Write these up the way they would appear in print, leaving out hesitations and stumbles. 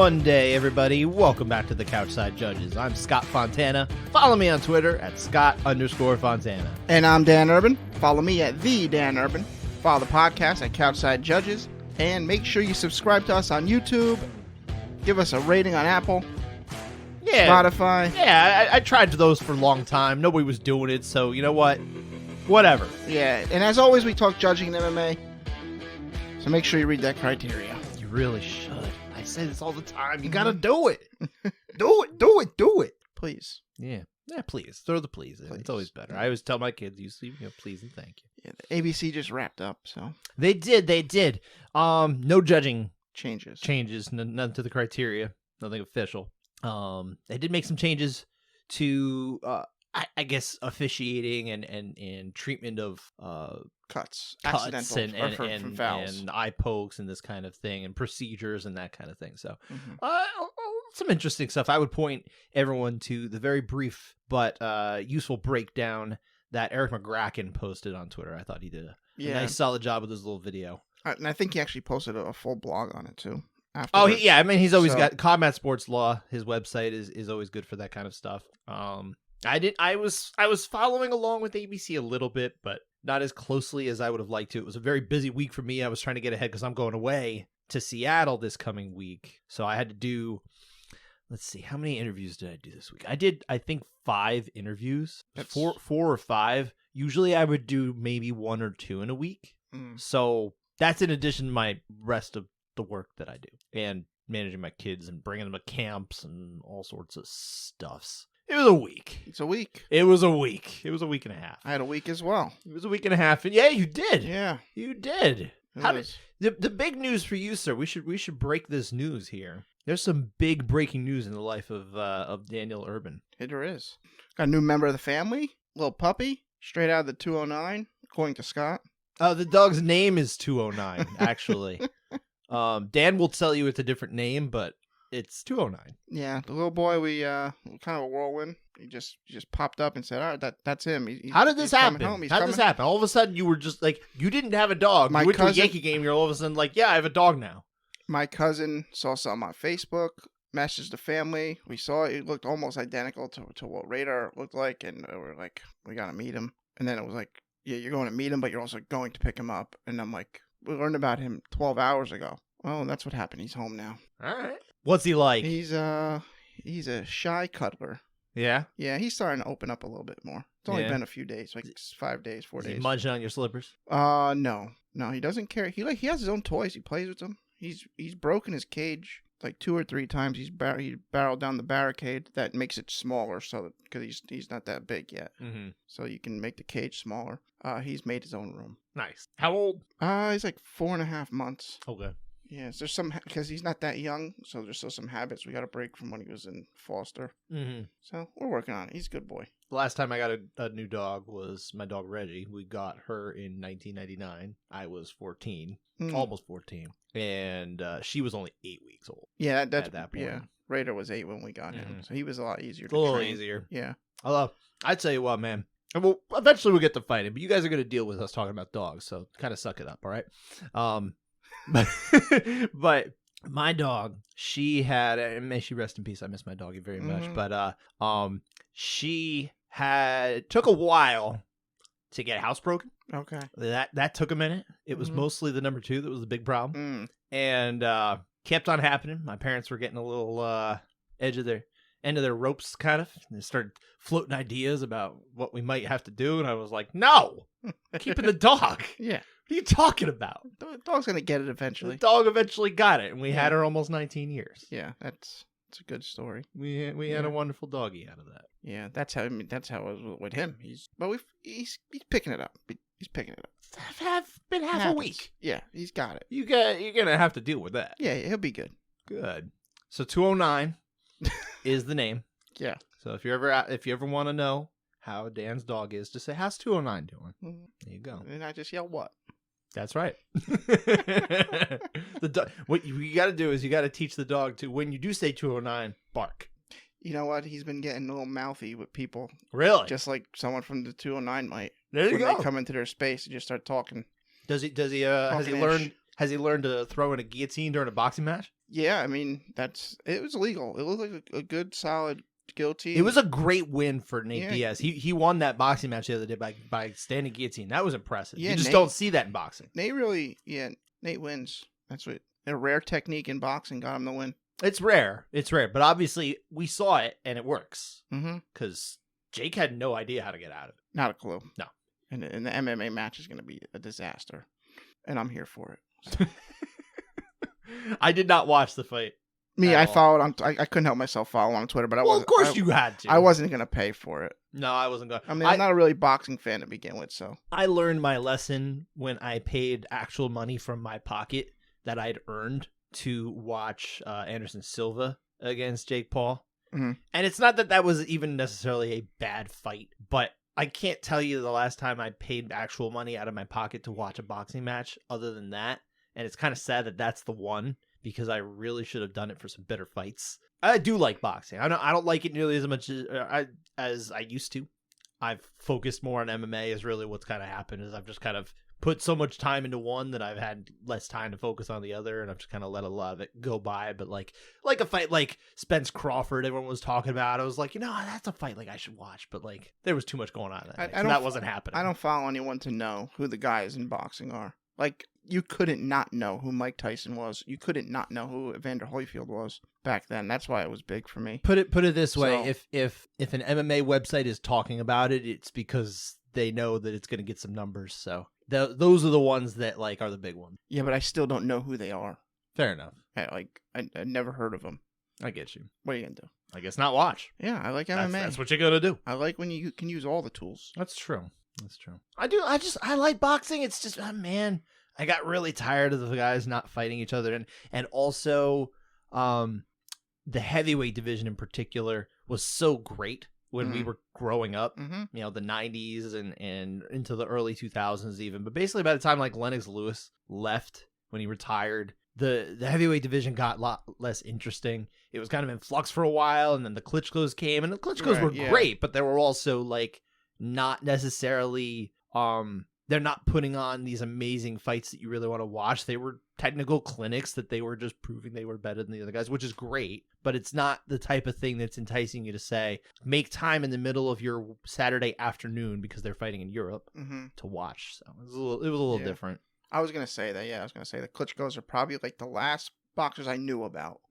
Monday, everybody. Welcome back to the Couchside Judges. I'm Scott Fontana. Follow me on Twitter at Scott_Fontana. And I'm Dan Urban. Follow me at the Dan Urban. Follow the podcast at Couchside Judges. And make sure you subscribe to us on YouTube. Give us a rating on Apple. Spotify. Yeah, I tried those for a long time. Nobody was doing it, so you know what? Whatever. Yeah, and as always, we talk judging in MMA. So make sure you read that criteria. You really should. I say this all the time. You gotta do it. Do it. Please. Yeah, please. Throw the please in. Please. It's always better. I always tell my kids, please and thank you. Yeah, the ABC just wrapped up, so. They did. No judging Changes. None to the criteria. Nothing official. They did make some changes to, I guess, officiating and treatment of Cuts and from fouls. and eye pokes and this kind of thing and procedures and that kind of thing. So, some interesting stuff. I would point everyone to the very brief but useful breakdown that Eric McGracken posted on Twitter. I thought he did a nice, solid job with his little video. And I think he actually posted a full blog on it, too. Afterwards. Oh, I mean, he's always got Combat Sports Law. His website is always good for that kind of stuff. I was following along with ABC a little bit, but not as closely as I would have liked to. It was a very busy week for me. I was trying to get ahead because I'm going away to Seattle this coming week. So I had to do, let's see, how many interviews did I do this week? I did, I think, 5 interviews. That's 4 or 5. Usually I would do maybe 1 or 2 in a week. So that's in addition to my rest of the work that I do and managing my kids and bringing them to camps and all sorts of stuffs. It was a week. It's a week. It was a week. It was a week and a half. I had a week as well. It was a week and a half. And yeah, you did. Yeah. You did. The big news for you, sir, we should break this news here. There's some big breaking news in the life of Daniel Urban. There is. Got a new member of the family, little puppy, straight out of the 209, according to Scott. The dog's name is 209, actually. Dan will tell you it's a different name, but it's 209. Yeah, the little boy, we kind of a whirlwind. He just popped up and said, "All right, that's him." How did this happen? How did this happen? All of a sudden, you were just like, you didn't have a dog. You went to a Yankee game. You're all of a sudden like, yeah, I have a dog now. My cousin saw something on Facebook, messaged the family. We saw it. It looked almost identical to what Radar looked like, and we were like, we gotta meet him. And then it was like, yeah, you're going to meet him, but you're also going to pick him up. And I'm like, we learned about him 12 hours ago. Well, that's what happened. He's home now. All right. What's he like? He's a shy cuddler. Yeah? Yeah, he's starting to open up a little bit more. It's only been a few days, like 5 days, 4 days. Is he munching on your slippers? No, he doesn't care. He has his own toys. He plays with them. He's broken his cage like 2 or 3 times. He barreled down the barricade. That makes it smaller, so because he's not that big yet. Mm-hmm. So you can make the cage smaller. He's made his own room. Nice. How old? He's like 4.5 months. Okay. Yeah, so there's some, because he's not that young, so there's still some habits we got to break from when he was in foster. Mm-hmm. So we're working on it. He's a good boy. The last time I got a new dog was my dog Reggie. We got her in 1999. I was 14, almost 14, and she was only 8 weeks old. Yeah, at that point. Yeah, Raider was 8 when we got him, so he was a lot easier to train. A little train. Easier. Yeah. Although, I tell you what, man. Well, eventually we'll get to fighting, but you guys are going to deal with us talking about dogs, so kind of suck it up, all right? But my dog, she had, and may she rest in peace. I miss my doggy very much. But she took a while to get housebroken. Okay, that took a minute. It was mostly the number 2 that was the big problem, and kept on happening. My parents were getting a little end of their ropes, kind of. And they started floating ideas about what we might have to do, and I was like, no, keeping the dog. Yeah. What are you talking about? The dog's going to get it eventually. The dog eventually got it, and we had her almost 19 years. Yeah, that's a good story. We had a wonderful doggy out of that. Yeah, that's how it was with him. He's picking it up. He's picking it up. Been half a week. Yeah, he's got it. You're going to have to deal with that. Yeah, he'll be good. Good. So 209 is the name. Yeah. So if you ever want to know how Dan's dog is, just say, how's 209 doing? There you go. And I just yell, what? That's right. What you got to do is you got to teach the dog to, when you do say 209, bark. You know what? He's been getting a little mouthy with people. Really? Just like someone from the 209 might. There you go. When they come into their space and just start talking. Has he learned to throw in a guillotine during a boxing match? Yeah, I mean, it was legal. It looked like a good, solid guillotine. It was a great win for Nate Yeah. Diaz. He won that boxing match the other day by standing guillotine. That was impressive. Yeah, You just Nate- don't see that in boxing. Nate wins. That's what a rare technique in boxing got him the win. It's rare, but obviously we saw it and it works Mm-hmm. because Jake had no idea how to get out of it. Not a clue. No. And the MMA match is going to be a disaster, and I'm here for it. I did not watch the fight. Me, At I all. followed on. I couldn't help myself following on Twitter, but I Well, wasn't. of course you had to. I wasn't going to pay for it. No, I wasn't going. I mean, I'm not a really boxing fan to begin with, so. I learned my lesson when I paid actual money from my pocket that I'd earned to watch Anderson Silva against Jake Paul. Mm-hmm. And it's not that was even necessarily a bad fight, but I can't tell you the last time I paid actual money out of my pocket to watch a boxing match other than that. And it's kind of sad that that's the one because I really should have done it for some better fights. I do like boxing. I don't like it nearly as much as I used to. I've focused more on MMA is really what's kind of happened is I've just kind of put so much time into one that I've had less time to focus on the other, and I've just kind of let a lot of it go by. But like a fight like Spence Crawford, everyone was talking about. I was like, that's a fight like I should watch, but like there was too much going on that night, so that wasn't happening. I don't follow anyone to know who the guys in boxing are. Like you couldn't not know who Mike Tyson was. You couldn't not know who Evander Holyfield was back then. That's why it was big for me. Put it this way: So- if an MMA website is talking about it, it's because they know that it's going to get some numbers. So those are the ones that like are the big ones. Yeah, but I still don't know who they are. Fair enough. I never heard of them. I get you. What are you gonna do? I guess not watch. Yeah, I like MMA. That's what you're gonna do. I like when you can use all the tools. That's true. I like boxing. It's just, man, I got really tired of the guys not fighting each other, and also, the heavyweight division in particular was so great when we were growing up. Mm-hmm. The 90s and into the early 2000s even. But basically, by the time like Lennox Lewis left when he retired, the heavyweight division got a lot less interesting. It was kind of in flux for a while, and then the Klitschko's came, and the Klitschko's were great, but they were also like not necessarily they're not putting on these amazing fights that you really want to watch. They were technical clinics that they were just proving they were better than the other guys, which is great, but it's not the type of thing that's enticing you to say make time in the middle of your Saturday afternoon because they're fighting in Europe to watch. So it was a little different. I was gonna say that. Yeah, I was gonna say the Klitschko's are probably like the last boxers I knew about.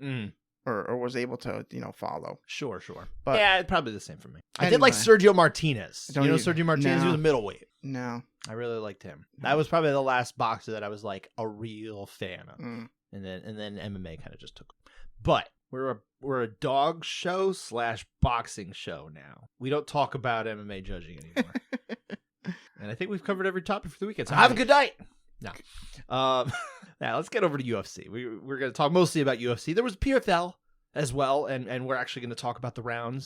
Or was able to, follow. Sure. But yeah, probably the same for me. I anyway. did like Sergio Martinez. Don't Sergio Martinez? He was a middleweight. No. I really liked him. That was probably the last boxer that I was like a real fan of. Mm. And then MMA kind of just took. But we're a dog show / boxing show now. We don't talk about MMA judging anymore. And I think we've covered every topic for the weekend. So have a good night. No. Now let's get over to UFC. We're going to talk mostly about UFC. There was PFL as well, and we're actually going to talk about the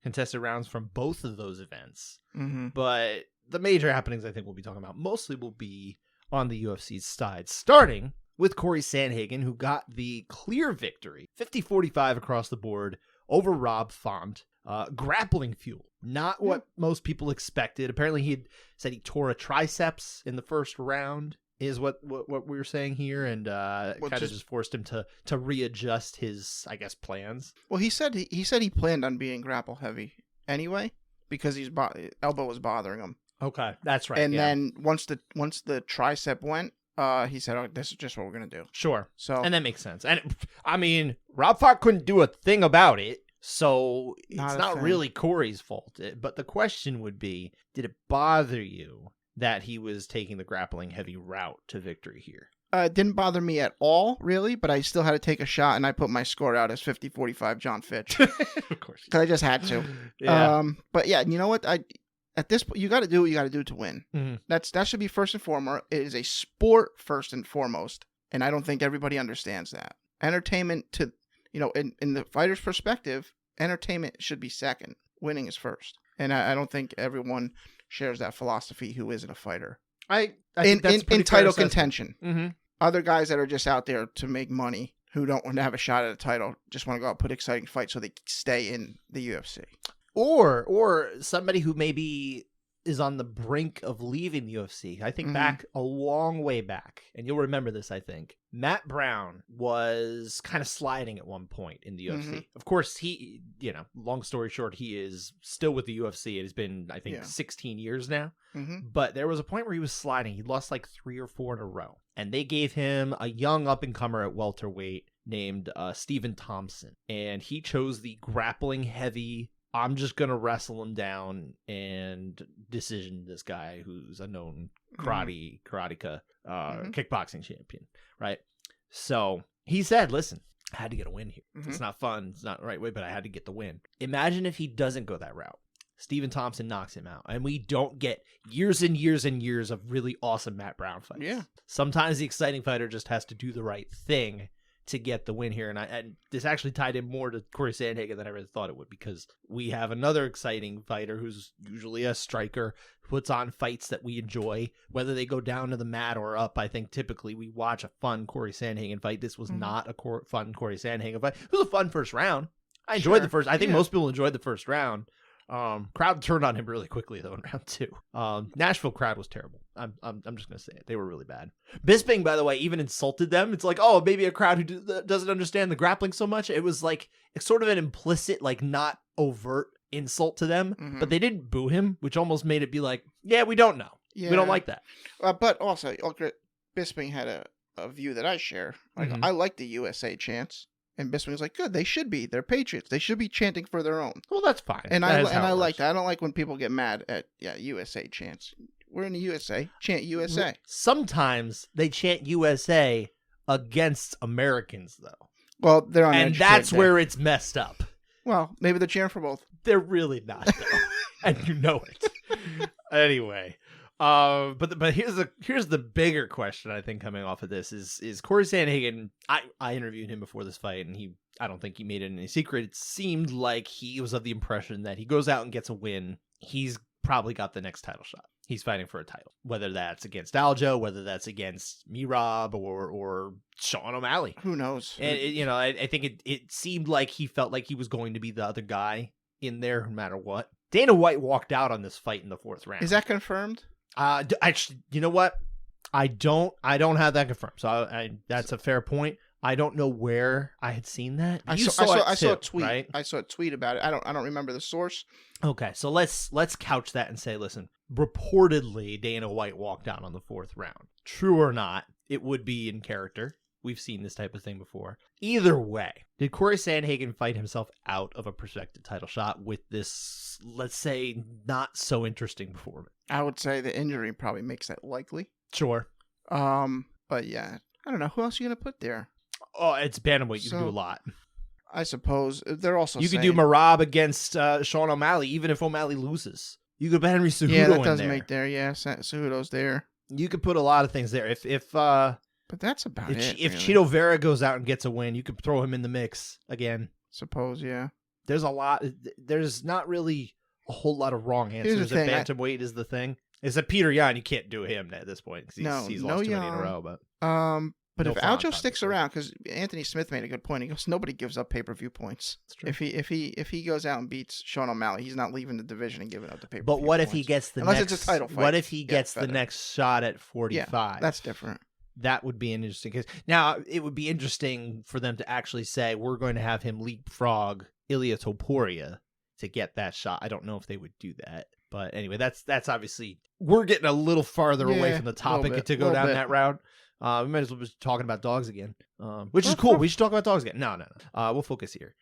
contested rounds from both of those events. Mm-hmm. But the major happenings I think we'll be talking about mostly will be on the UFC's side, starting with Cory Sandhagen, who got the clear victory, 50-45 across the board over Rob Font. Grappling fuel, not what most people expected. Apparently he had said he tore a triceps in the first round, is what we were saying here, and kind of just forced him to readjust his, I guess, plans. Well, he said he planned on being grapple heavy anyway because his elbow was bothering him. Okay, that's right. And then once the tricep went, he said, "Oh, this is just what we're gonna do." Sure. So and that makes sense. And I mean, Rob Font couldn't do a thing about it. So it's not really Cory's fault. But the question would be, did it bother you that he was taking the grappling heavy route to victory here? It didn't bother me at all, really, but I still had to take a shot, and I put my score out as 50-45 John Fitch. Of course. Because I just had to. Yeah. But yeah, you know what? At this point, you got to do what you got to do to win. Mm-hmm. That should be first and foremost. It is a sport first and foremost, and I don't think everybody understands that. Entertainment to... in the fighter's perspective, entertainment should be second. Winning is first. And I don't think everyone shares that philosophy who isn't a fighter. I think that's in title contention. Mm-hmm. Other guys that are just out there to make money, who don't want to have a shot at a title, just want to go out and put exciting fights so they stay in the UFC. Or somebody who maybe is on the brink of leaving the UFC. I think back a long way back, and you'll remember this, I think. Matt Brown was kind of sliding at one point in the UFC. Of course, he, long story short, he is still with the UFC. It has been, I think, 16 years now. But there was a point where he was sliding. He lost like 3 or 4 in a row. And they gave him a young up-and-comer at welterweight named Stephen Thompson. And he chose the grappling heavy, I'm just going to wrestle him down and decision this guy who's a known kickboxing champion, right? So he said, listen, I had to get a win here. It's not fun. It's not the right way, but I had to get the win. Imagine if he doesn't go that route. Stephen Thompson knocks him out, and we don't get years and years and years of really awesome Matt Brown fights. Yeah. Sometimes the exciting fighter just has to do the right thing to get the win here. And this actually tied in more to Cory Sandhagen than I really thought it would, because we have another exciting fighter who's usually a striker, puts on fights that we enjoy, whether they go down to the mat or up. I think typically we watch a fun Cory Sandhagen fight. This was not a fun Cory Sandhagen fight. It was a fun first round. I enjoyed the first. I think most people enjoyed the first round. Crowd turned on him really quickly though in round 2. Nashville crowd was terrible. I'm just gonna say it. They were really bad. Bisping, by the way, even insulted them. It's like, oh, maybe a crowd who doesn't understand the grappling so much. It was like it's sort of an implicit, like not overt insult to them, but they didn't boo him, which almost made it be like, yeah, we don't know. Yeah. We don't like that. But also, Bisping had a view that I share. Like I like the USA chants. And Bisping was like, good, they should be. They're patriots. They should be chanting for their own. Well, that's fine. And I like that. I don't like when people get mad at USA chants. We're in the USA. Chant USA. Sometimes they chant USA against Americans, though. Well, they're on, and that's where it's messed up. Well, maybe they're cheering for both. They're really not, though. And you know it. Anyway. But here's the bigger question I think coming off of this is Cory Sandhagen. I interviewed him before this fight, and I don't think he made it any secret. It seemed like he was of the impression that he goes out and gets a win, he's probably got the next title shot. He's fighting for a title, whether that's against Aljo, whether that's against Merab or Sean O'Malley. Who knows? And I think it seemed like he felt like he was going to be the other guy in there, no matter what. Dana White walked out on this fight in the 4th round. Is that confirmed? Actually, you know what? I don't have that confirmed. So that's a fair point. I don't know where I had seen that. I saw a tweet. Right? I saw a tweet about it. I don't remember the source. Okay, so let's couch that and say, listen, reportedly Dana White walked out on the 4th round. True or not, it would be in character. We've seen this type of thing before. Either way, did Cory Sandhagen fight himself out of a prospective title shot with this, let's say, not so interesting performance? I would say the injury probably makes that likely. Sure. But yeah, I don't know. Who else are you going to put there? Oh, it's bantamweight. You can do a lot. I suppose they're also you could do Merab against Sean O'Malley, even if O'Malley loses. You could put Henry Cejudo in there. Yeah, that does make there. Yeah, Cejudo's there. You could put a lot of things there. But that's about it. If really. Chito Vera goes out and gets a win, you could throw him in the mix again. Suppose, yeah. There's a lot. There's not really a whole lot of wrong answers. If bantamweight is the thing. It's that Peter Yan, you can't do him at this point because he's lost too many in a row. But if Aljo sticks around, because Anthony Smith made a good point, he goes, nobody gives up pay-per-view points. If he goes out and beats Sean O'Malley, he's not leaving the division and giving up the pay-per-view. But what if he gets the unless it's a title fight? What if he gets the next shot at 45? Yeah, that's different. That would be an interesting case. Now, it would be interesting for them to actually say, we're going to have him leapfrog Ilia Topuria to get that shot. I don't know if they would do that. But anyway, that's obviously, we're getting a little farther away from the topic to go down that route. We might as well be talking about dogs again, which is cool. We should talk about dogs again. No. We'll focus here.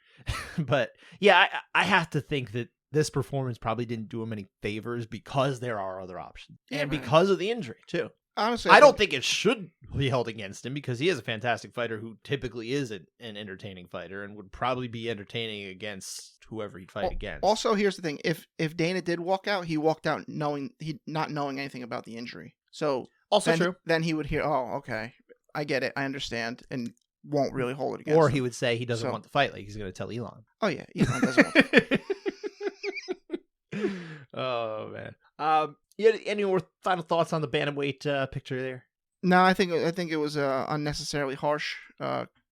But yeah, I have to think that this performance probably didn't do him any favors because there are other options. And because of the injury, too. Honestly, I don't think it should be held against him because he is a fantastic fighter who typically is an entertaining fighter and would probably be entertaining against whoever he'd fight against. Also, here's the thing. If Dana did walk out, he walked out not knowing anything about the injury. So also true. Then he would hear, oh, okay, I get it, I understand, and won't really hold it against him. He would say he doesn't want the fight, like he's going to tell Elon. Oh, yeah, Elon doesn't want the fight. Oh, man. You had any more final thoughts on the bantamweight picture there? No, I think it was unnecessarily harsh.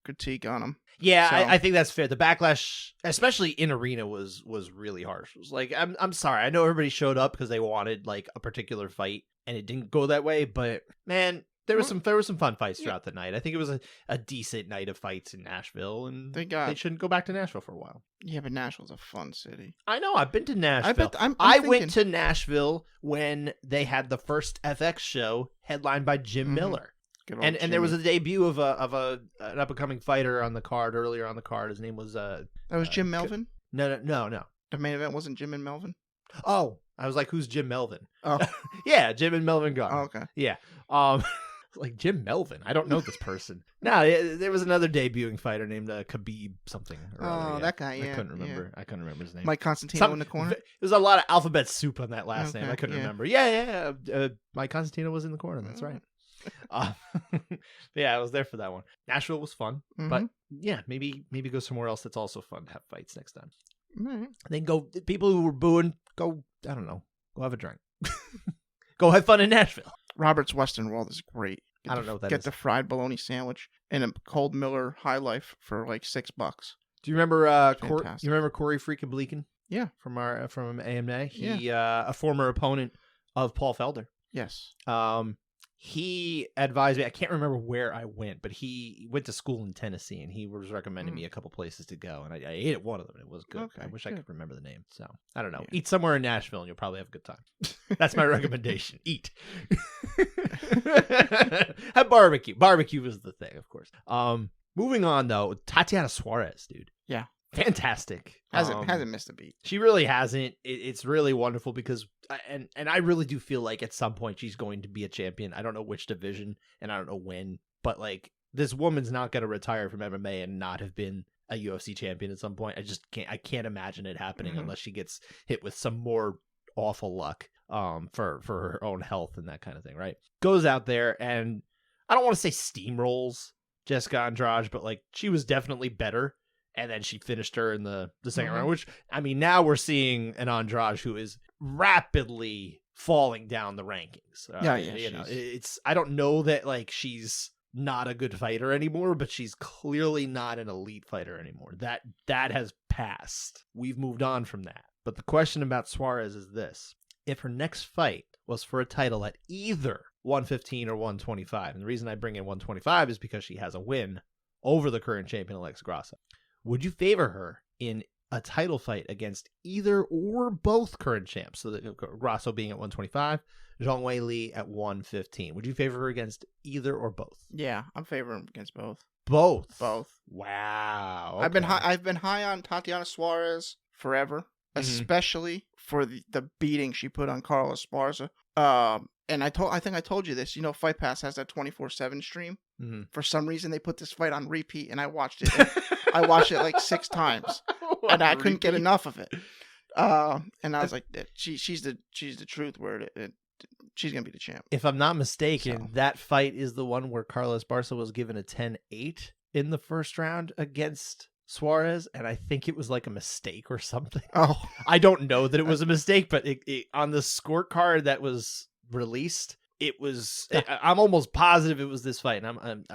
critique on him. Yeah, So- I think that's fair. The backlash, especially in arena, was really harsh. It was like, I'm sorry. I know everybody showed up because they wanted like a particular fight, and it didn't go that way. But man, there were some fun fights throughout the night. I think it was a decent night of fights in Nashville, and they shouldn't go back to Nashville for a while. Yeah, but Nashville's a fun city. I know. I've been to Nashville. I'm I thinking- went to Nashville when they had the first FX show headlined by Jim Miller. And there was a debut of an up and coming fighter on the card earlier on the card. His name was that was Jim Melvin. No. The main event wasn't Jim and Melvin. Oh, I was like, who's Jim Melvin? Oh, Yeah, Jim and Melvin Garner. oh okay. Yeah. Like Jim Melvin. I don't know this person. No, there was another debuting fighter named Khabib something. Or other, That guy. Yeah, I couldn't remember. I couldn't remember his name. Mike Constantino in the corner. There's a lot of alphabet soup on that last name. Okay, I couldn't yeah. remember. Yeah. Mike Constantino was in the corner. That's right. Yeah, I was there for that one. Nashville was fun, but yeah, maybe go somewhere else that's also fun to have fights next time. Right. Then go, people who were booing, go, I don't know, go have a drink. Go have fun in Nashville. Robert's Western World is great. I don't know what that Get is. the fried bologna sandwich and a cold Miller High Life for like $6. Do you remember Fantastic. you remember Cory freaking Bleakin? Yeah. From AMA. He a former opponent of Paul Felder. Yes. He advised me. I can't remember where I went, but he went to school in Tennessee, and he was recommending me a couple places to go, and I ate at one of them. And it was good. Okay, I wish I could remember the name. So I don't know. Yeah. Eat somewhere in Nashville, and you'll probably have a good time. That's my recommendation. Eat. Have barbecue. Barbecue is the thing, of course. Moving on though, Tatiana Suarez, dude. Yeah. Fantastic. Hasn't missed a beat. She really hasn't. It's really wonderful because, and I really do feel like at some point she's going to be a champion. I don't know which division and I don't know when, but like this woman's not going to retire from MMA and not have been a UFC champion at some point. I can't imagine it happening unless she gets hit with some more awful luck for her own health and that kind of thing, right? Goes out there and I don't want to say steamrolls Jessica Andrade, but like she was definitely better. And then she finished her in the second round, which, I mean, now we're seeing an Andrade who is rapidly falling down the rankings. I don't know that like she's not a good fighter anymore, but she's clearly not an elite fighter anymore. That has passed. We've moved on from that. But the question about Suarez is this. If her next fight was for a title at either 115 or 125, and the reason I bring in 125 is because she has a win over the current champion, Alexa Grasso. Would you favor her in a title fight against either or both current champs? So Grasso being at 125, Zhang Weili at 115. Would you favor her against either or both? Yeah, I'm favoring against both. Both. Wow. Okay. I've been high on Tatiana Suarez forever, especially for the beating she put on Carla Esparza. And I think I told you this. You know, Fight Pass has that 24/7 stream. Mm-hmm. For some reason, they put this fight on repeat, and I watched it. I watched it like 6 times, and I couldn't get enough of it. And I was like, she's the truth. Where she's gonna be the champ. If I'm not mistaken, that fight is the one where Carla Esparza was given a 10-8 in the first round against Suarez, and I think it was like a mistake or something. Oh, I don't know that it was a mistake, but it on the scorecard that was released, it was. I'm almost positive it was this fight, and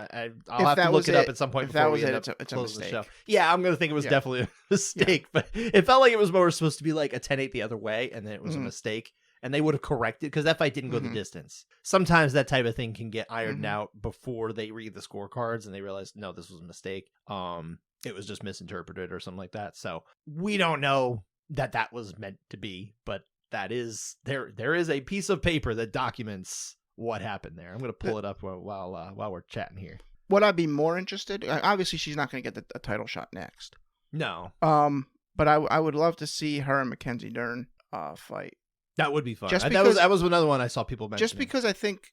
I'll have to look it up at some point. If that was it, it's a mistake. the show. Yeah, I'm gonna think it was definitely a mistake, but it felt like it was more supposed to be like a 10-8 the other way, and then it was a mistake, and they would have corrected because that fight didn't go the distance. Sometimes that type of thing can get ironed out before they read the scorecards and they realize no, this was a mistake. It was just misinterpreted or something like that. So we don't know that was meant to be, but that is there is a piece of paper that documents what happened there. I'm going to pull it up while we're chatting here. Would I be more interested? Obviously, she's not going to get a title shot next. No. But I would love to see her and Mackenzie Dern fight. That would be fun. Just that was another one I saw people mentioning. Just because I think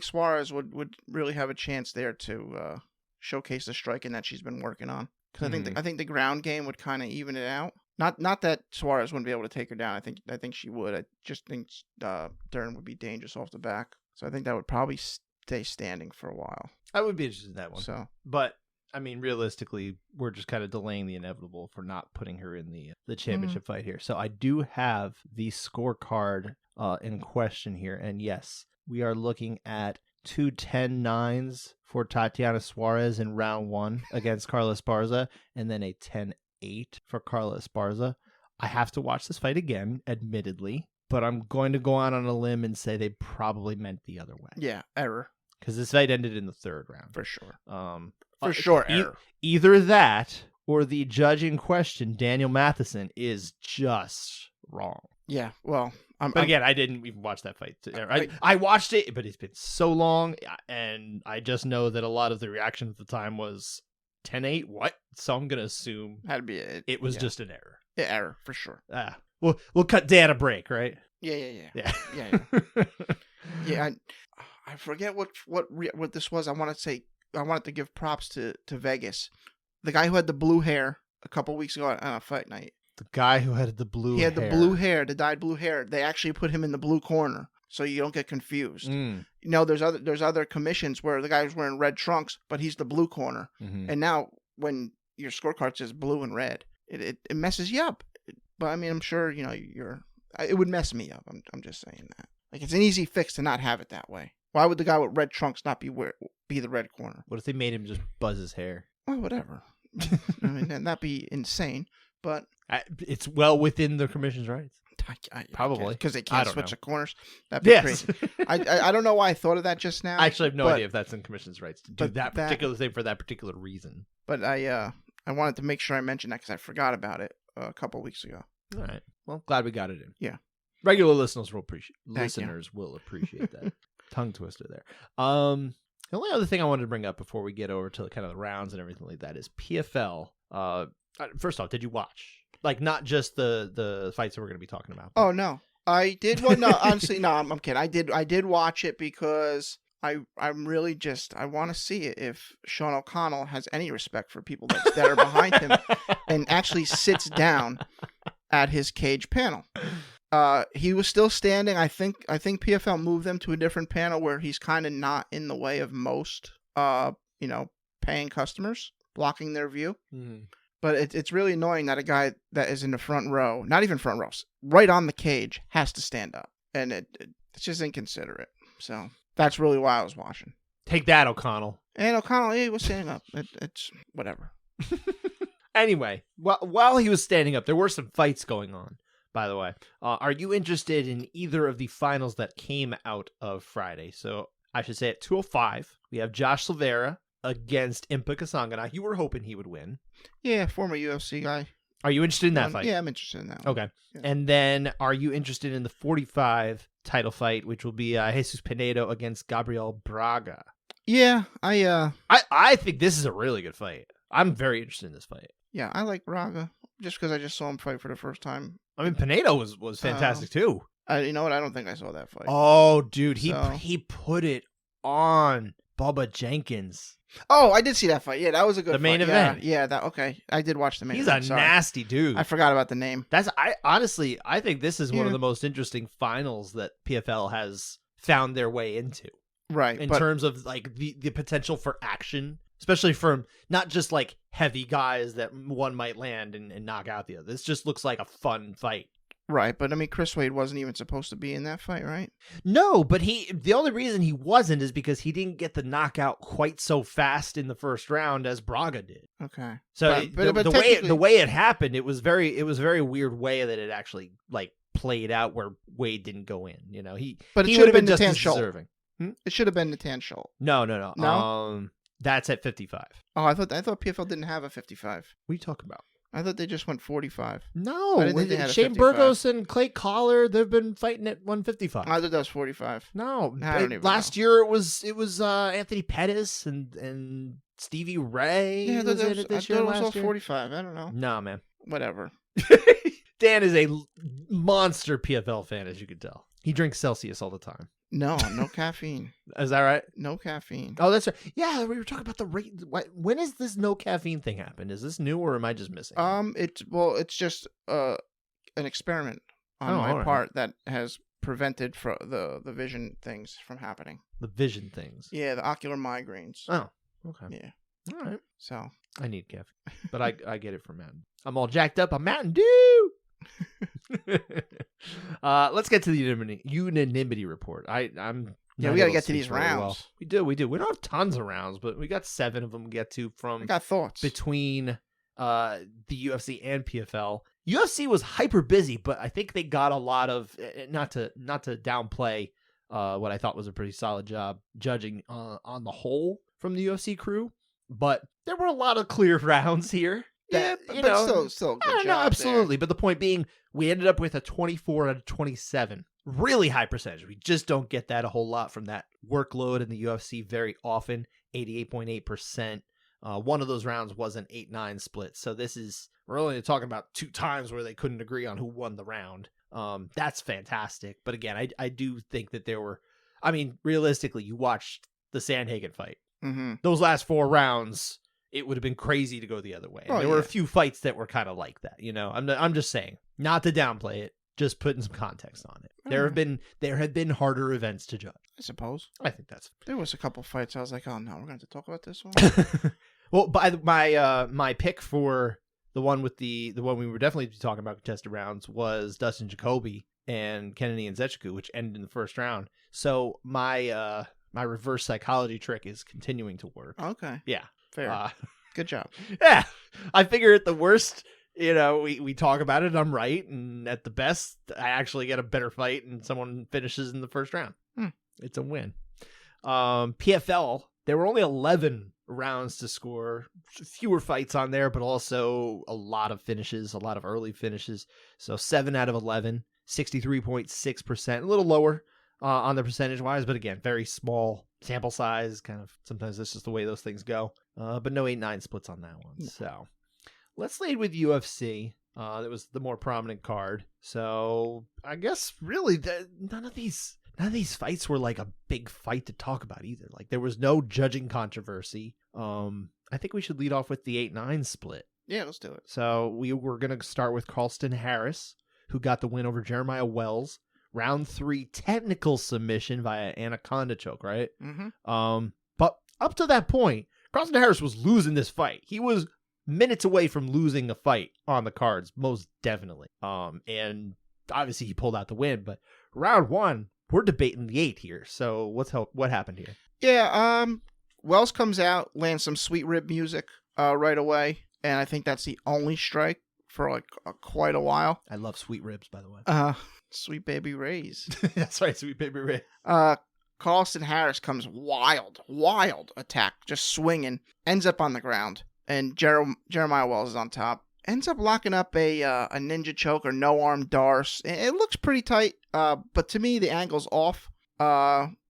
Suarez would really have a chance there to showcase the striking that she's been working on. Because I think the ground game would kind of even it out. Not that Suarez wouldn't be able to take her down. I think she would. I just think Dern would be dangerous off the back. So I think that would probably stay standing for a while. I would be interested in that one. So, but I mean, realistically, we're just kind of delaying the inevitable for not putting her in the championship fight here. So I do have the scorecard in question here, and yes, we are looking at 2 10-9s for Tatiana Suarez in round 1 against Carla Esparza, and then a 10-8 for Carla Esparza. I have to watch this fight again, admittedly, but I'm going to go out on a limb and say they probably meant the other way. Yeah, error. Because this fight ended in the 3rd round. For sure. For sure, error. Either that or the judge in question, Daniel Matheson, is just wrong. Yeah, well... But again, I didn't even watch that fight. I watched it, but it's been so long, and I just know that a lot of the reaction at the time was 10-8. What? So I'm gonna assume had to be it was just an error. Yeah, error for sure. We'll cut Dan a break, right? Yeah. I forget what this was. I wanted to give props to Vegas, the guy who had the blue hair a couple weeks ago on a fight night. The guy who had the blue hair. He had the blue hair, the dyed blue hair. They actually put him in the blue corner so you don't get confused. You know, there's other commissions where the guy's wearing red trunks, but he's the blue corner. Mm-hmm. And now when your scorecard says blue and red, it messes you up. But I mean, I'm sure, you know, it would mess me up. I'm just saying that. Like, it's an easy fix to not have it that way. Why would the guy with red trunks not be the red corner? What if they made him just buzz his hair? Well, whatever. I mean, that'd be insane. But it's well within the commission's rights. Probably. Because they can't switch the corners. That'd be crazy. I don't know why I thought of that just now. I actually have no idea if that's in commission's rights to do that particular thing for that particular reason. But I wanted to make sure I mentioned that because I forgot about it a couple weeks ago. All right. Well, glad we got it in. Yeah. Regular listeners will appreciate that. Tongue twister there. The only other thing I wanted to bring up before we get over to kind of the rounds and everything like that is PFL. First off, did you watch? Like, not just the fights that we're going to be talking about. Oh, no. I did. Well, no, honestly, no, I'm kidding. I did watch it because I'm really I want to see if Sean O'Connell has any respect for people that are behind him and actually sits down at his cage panel. He was still standing. I think PFL moved them to a different panel where he's kind of not in the way of most, paying customers, blocking their view. Mm-hmm. But it's really annoying that a guy that is in the front row, not even front rows, right on the cage, has to stand up. And it's just inconsiderate. So that's really why I was watching. Take that, O'Connell. And O'Connell, he was standing up. It's whatever. Anyway, while he was standing up, there were some fights going on, by the way. Are you interested in either of the finals that came out of Friday? So I should say at 205, we have Josh Silveira against Impa Kasangana. You were hoping he would win. Yeah, former UFC guy. Are you interested in that fight? Yeah, I'm interested in that one. Okay. Yeah. And then are you interested in the 45 title fight, which will be Jesus Pinedo against Gabriel Braga? Yeah, I think this is a really good fight. I'm very interested in this fight. Yeah, I like Braga just because I just saw him fight for the first time. I mean, Pinedo was fantastic too. You know what? I don't think I saw that fight. Oh, dude, he put it on Bubba Jenkins. Oh, I did see that fight. Yeah, that was a good fight. The main event. Yeah, that okay. I did watch the main He's event. He's a nasty dude. I forgot about the name. I think this is one of the most interesting finals that PFL has found their way into. Right. In terms of like the potential for action, especially from not just like heavy guys that one might land and knock out the other. This just looks like a fun fight. Right, but I mean, Chris Wade wasn't even supposed to be in that fight, right? No, but the only reason he wasn't is because he didn't get the knockout quite so fast in the first round as Braga did. Okay. So the way it happened, it was a very weird way that it actually like played out where Wade didn't go in. You know, he would have been just as deserving. It should have been Natan Schultz. No. That's at 55. Oh, I thought PFL didn't have a 55. What are you talking about? I thought they just went 45. No, Shane Burgos and Clay Collar, they've been fighting at 155. I thought that was 45. No, last year it was Anthony Pettis and Stevie Ray. Yeah, I thought it was all 45. 45. I don't know. No, man. Whatever. Dan is a monster PFL fan, as you can tell. He drinks Celsius all the time. No caffeine. Is that right? No caffeine. Oh, that's right. Yeah, we were talking about the rate. When is this no caffeine thing happen? Is this new or am I just missing? It's just an experiment on my part that has prevented the vision things from happening. The vision things. Yeah, the ocular migraines. Oh, okay. Yeah. All right. So I need caffeine, but I get it from Mountain. I'm all jacked up on Mountain Dew. Let's get to the unanimity report. I'm Yeah, we got to get to these rounds. Well. We do. We don't have tons of rounds, but we got 7 of them to get to from. I got thoughts between the UFC and PFL. UFC was hyper busy, but I think they got a lot of not to downplay what I thought was a pretty solid job judging on the whole from the UFC crew, but there were a lot of clear rounds here. That, yeah, but still good job. No, absolutely. There. But the point being, we ended up with a 24 out of 27. Really high percentage. We just don't get that a whole lot from that workload in the UFC very often. 88.8%. One of those rounds was an 8-9 split. So we're only talking about 2 times where they couldn't agree on who won the round. That's fantastic. But again, I do think that realistically, you watched the Sandhagen fight. Mm-hmm. Those last 4 rounds, it would have been crazy to go the other way. There were a few fights that were kind of like that, I'm just saying, not to downplay it, just putting some context on it. There have been harder events to judge. I suppose. I think there was a couple fights I was like, oh no, we're going to talk about this one. Well, my pick for the one we were definitely talking about contested rounds was Dustin Jacoby and Kennedy Nzechukwu, which ended in the first round. So my reverse psychology trick is continuing to work. Okay. Yeah. Fair. Good job. Yeah. I figure at the worst, we talk about it, I'm right, and at the best, I actually get a better fight and someone finishes in the first round. It's a win. PFL, there were only 11 rounds to score, fewer fights on there, but also a lot of finishes, a lot of early finishes. So 7 out of 11, 63.6%, a little lower on the percentage-wise, but again, very small sample size, kind of sometimes that's just the way those things go. But no 8-9 splits on that one. No. So let's lead with UFC. That was the more prominent card. So I guess really none of these fights were like a big fight to talk about either. Like there was no judging controversy. I think we should lead off with the 8-9 split. Yeah, let's do it. So we're going to start with Carlston Harris, who got the win over Jeremiah Wells. Round 3 technical submission via anaconda choke, right? Mm-hmm. But up to that point, Carlston Harris was losing this fight. He was minutes away from losing a fight on the cards, most definitely. And obviously he pulled out the win, but round 1, we're debating the 8 here. So what happened here? Yeah, Wells comes out, lands some sweet rib music right away, and I think that's the only strike for like quite a while. I love sweet ribs, by the way. Sweet Baby Ray's. That's right, Sweet Baby Ray. Carlston Harris comes wild attack, just swinging, ends up on the ground, and Jeremiah Wells is on top. Ends up locking up a ninja choke or no arm Darce. It looks pretty tight, but to me the angle's off.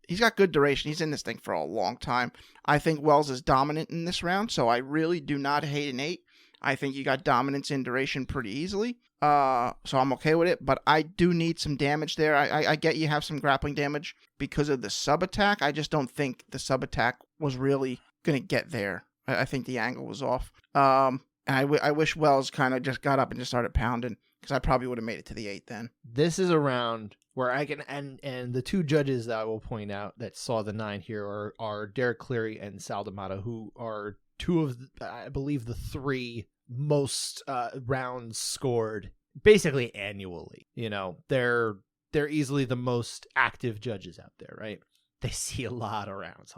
He's got good duration. He's in this thing for a long time. I think Wells is dominant in this round, so I really do not hate an 8. I think you got dominance in duration pretty easily. So I'm okay with it, but I do need some damage there. I get you have some grappling damage because of the sub attack. I just don't think the sub attack was really going to get there. I think the angle was off. And I wish Wells kind of just got up and just started pounding, because I probably would have made it to the 8 then. This is a round where I can, and the 2 judges that I will point out that saw the 9 here are Derek Cleary and Sal D'Amato, who are 2 of, I believe, the 3 most rounds scored basically annually. They're easily the most active judges out there, right? They see a lot of rounds.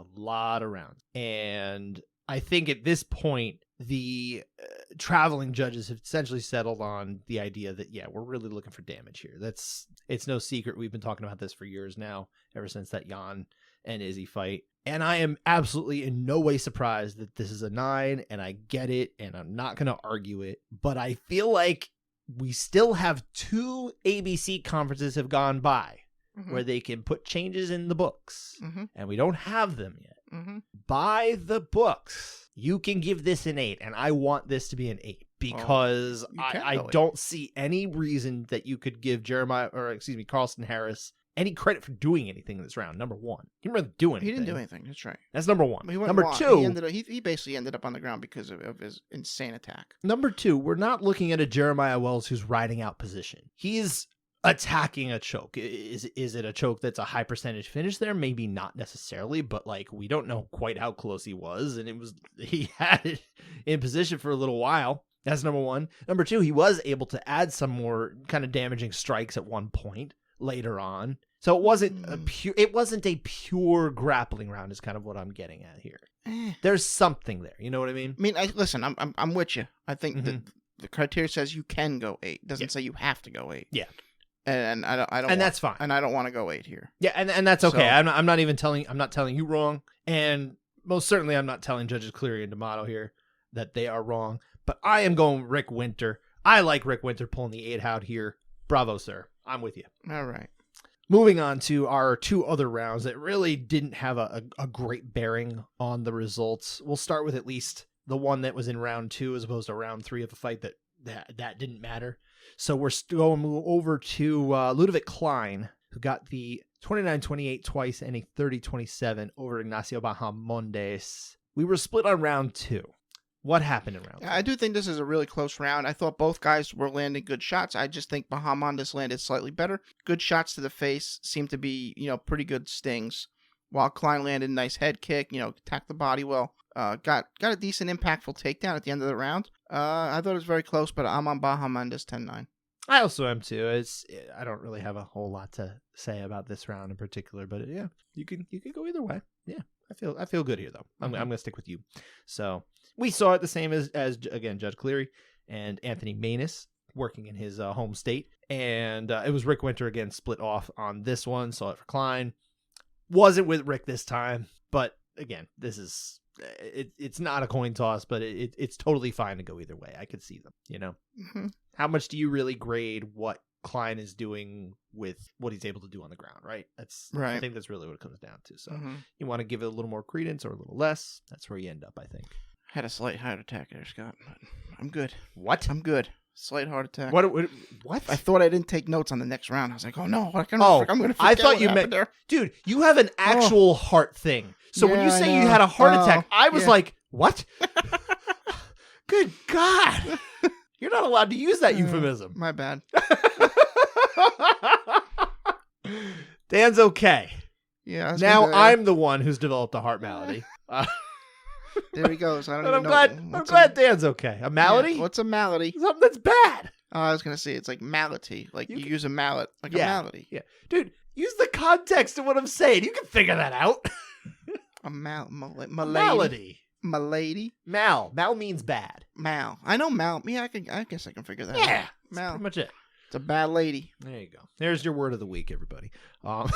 And I think at this point, the traveling judges have essentially settled on the idea that, yeah, we're really looking for damage here. It's no secret. We've been talking about this for years now, ever since that Jan and Izzy fight. And I am absolutely in no way surprised that this is a 9, and I get it, and I'm not going to argue it. But I feel like we still have 2 ABC conferences have gone by where they can put changes in the books, and we don't have them yet. By the books, you can give this an 8, and I want this to be an 8 because I don't see any reason that you could give Carlston Harris any credit for doing anything in this round. Number 1, he didn't really do anything. He didn't do anything. That's right. That's number 1. Number 2, he basically ended up on the ground because of his insane attack. Number 2, we're not looking at a Jeremiah Wells who's riding out position. He's attacking a choke. Is it a choke that's a high percentage finish there? Maybe not necessarily, but like we don't know quite how close he was, and he had it in position for a little while. That's number 1. Number 2, he was able to add some more kind of damaging strikes at one point later on. So it wasn't a pure grappling round is kind of what I'm getting at here. There's something there. You know what I mean? I mean, listen, I'm with you. I think the criteria says you can go 8. It doesn't say you have to go 8. Yeah. And I don't and that's fine. And I don't want to go 8 here. Yeah, and that's okay. So, I'm not even telling you wrong, and most certainly I'm not telling Judges Cleary and D'Amato here that they are wrong. But I am going Rick Winter. I like Rick Winter pulling the 8 out here. Bravo, sir. I'm with you. All right. Moving on to our 2 other rounds that really didn't have a great bearing on the results. We'll start with at least the one that was in round 2 as opposed to round 3 of a fight that didn't matter. So we're going over to Ludovic Klein, who got the 29-28 twice and a 30-27 over Ignacio Bahamondes. We were split on round 2. What happened in round 2? I do think this is a really close round. I thought both guys were landing good shots. I just think Bahamondes landed slightly better. Good shots to the face, seemed to be, pretty good stings. While Klein landed a nice head kick, attacked the body well. Got a decent impactful takedown at the end of the round. I thought it was very close, but I'm on Bahamondes 10-9. I also am too. I don't really have a whole lot to say about this round in particular, but yeah, you can go either way. Yeah, I feel good here though. I'm gonna stick with you. So we saw it the same as again Judge Cleary and Anthony Maness working in his home state, and it was Rick Winter again split off on this one. Saw it for Klein. Wasn't with Rick this time, but again, this is it's not a coin toss, but it's totally fine to go either way. I could see them. Mm-hmm. How much do you really grade what Klein is doing with what he's able to do on the ground, right? That's right. I think that's really what it comes down to. So you want to give it a little more credence or a little less. That's where you end up, I think. Had a slight heart attack there, Scott. But I'm good. What? I'm good. Slight heart attack. What? I thought I didn't take notes on the next round. I was like, oh no, I'm going to forget. I thought you meant there. Dude, you have an actual heart thing. So when you say you had a heart attack, I was like, what? Good God. You're not allowed to use that euphemism. My bad. Dan's okay. Yeah. Now I'm the one who's developed a heart malady. There he goes. I'm glad Dan's okay. A malady? Yeah. What's a malady? Something that's bad. I was going to say it's like malady. Like you use a mallet. Like a malady. Yeah. Dude, use the context of what I'm saying. You can figure that out. A malady. Malady. Mal means bad. Mal. I know mal. Yeah, I guess I can figure that out. Yeah. Mal. That's pretty much it. It's a bad lady. There you go. There's your word of the week, everybody. I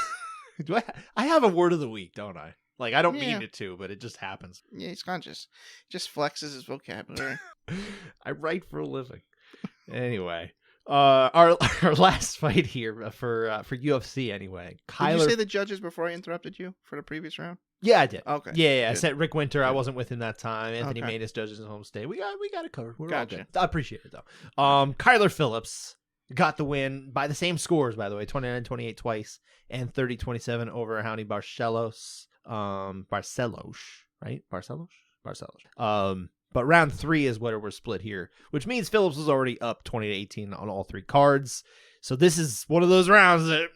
have a word of the week, don't I? Like, I don't mean it to, but it just happens. Yeah, he's conscious. Just flexes his vocabulary. I write for a living. Anyway, our last fight here for UFC anyway. Did you say the judges before I interrupted you for the previous round? Yeah, I did. Okay. Yeah. I said Rick Winter. I wasn't with him that time. Anthony Maness judges in home state. We got it covered. We're all good. I appreciate it though. Kyler Phillips got the win by the same scores, by the way, 29-28 twice and 30-27 over Raoni Barcelos. Barcelos, right? Barcelos. But round 3 is where we're split here, which means Phillips was already up 20-18 on all 3 cards. So this is one of those rounds that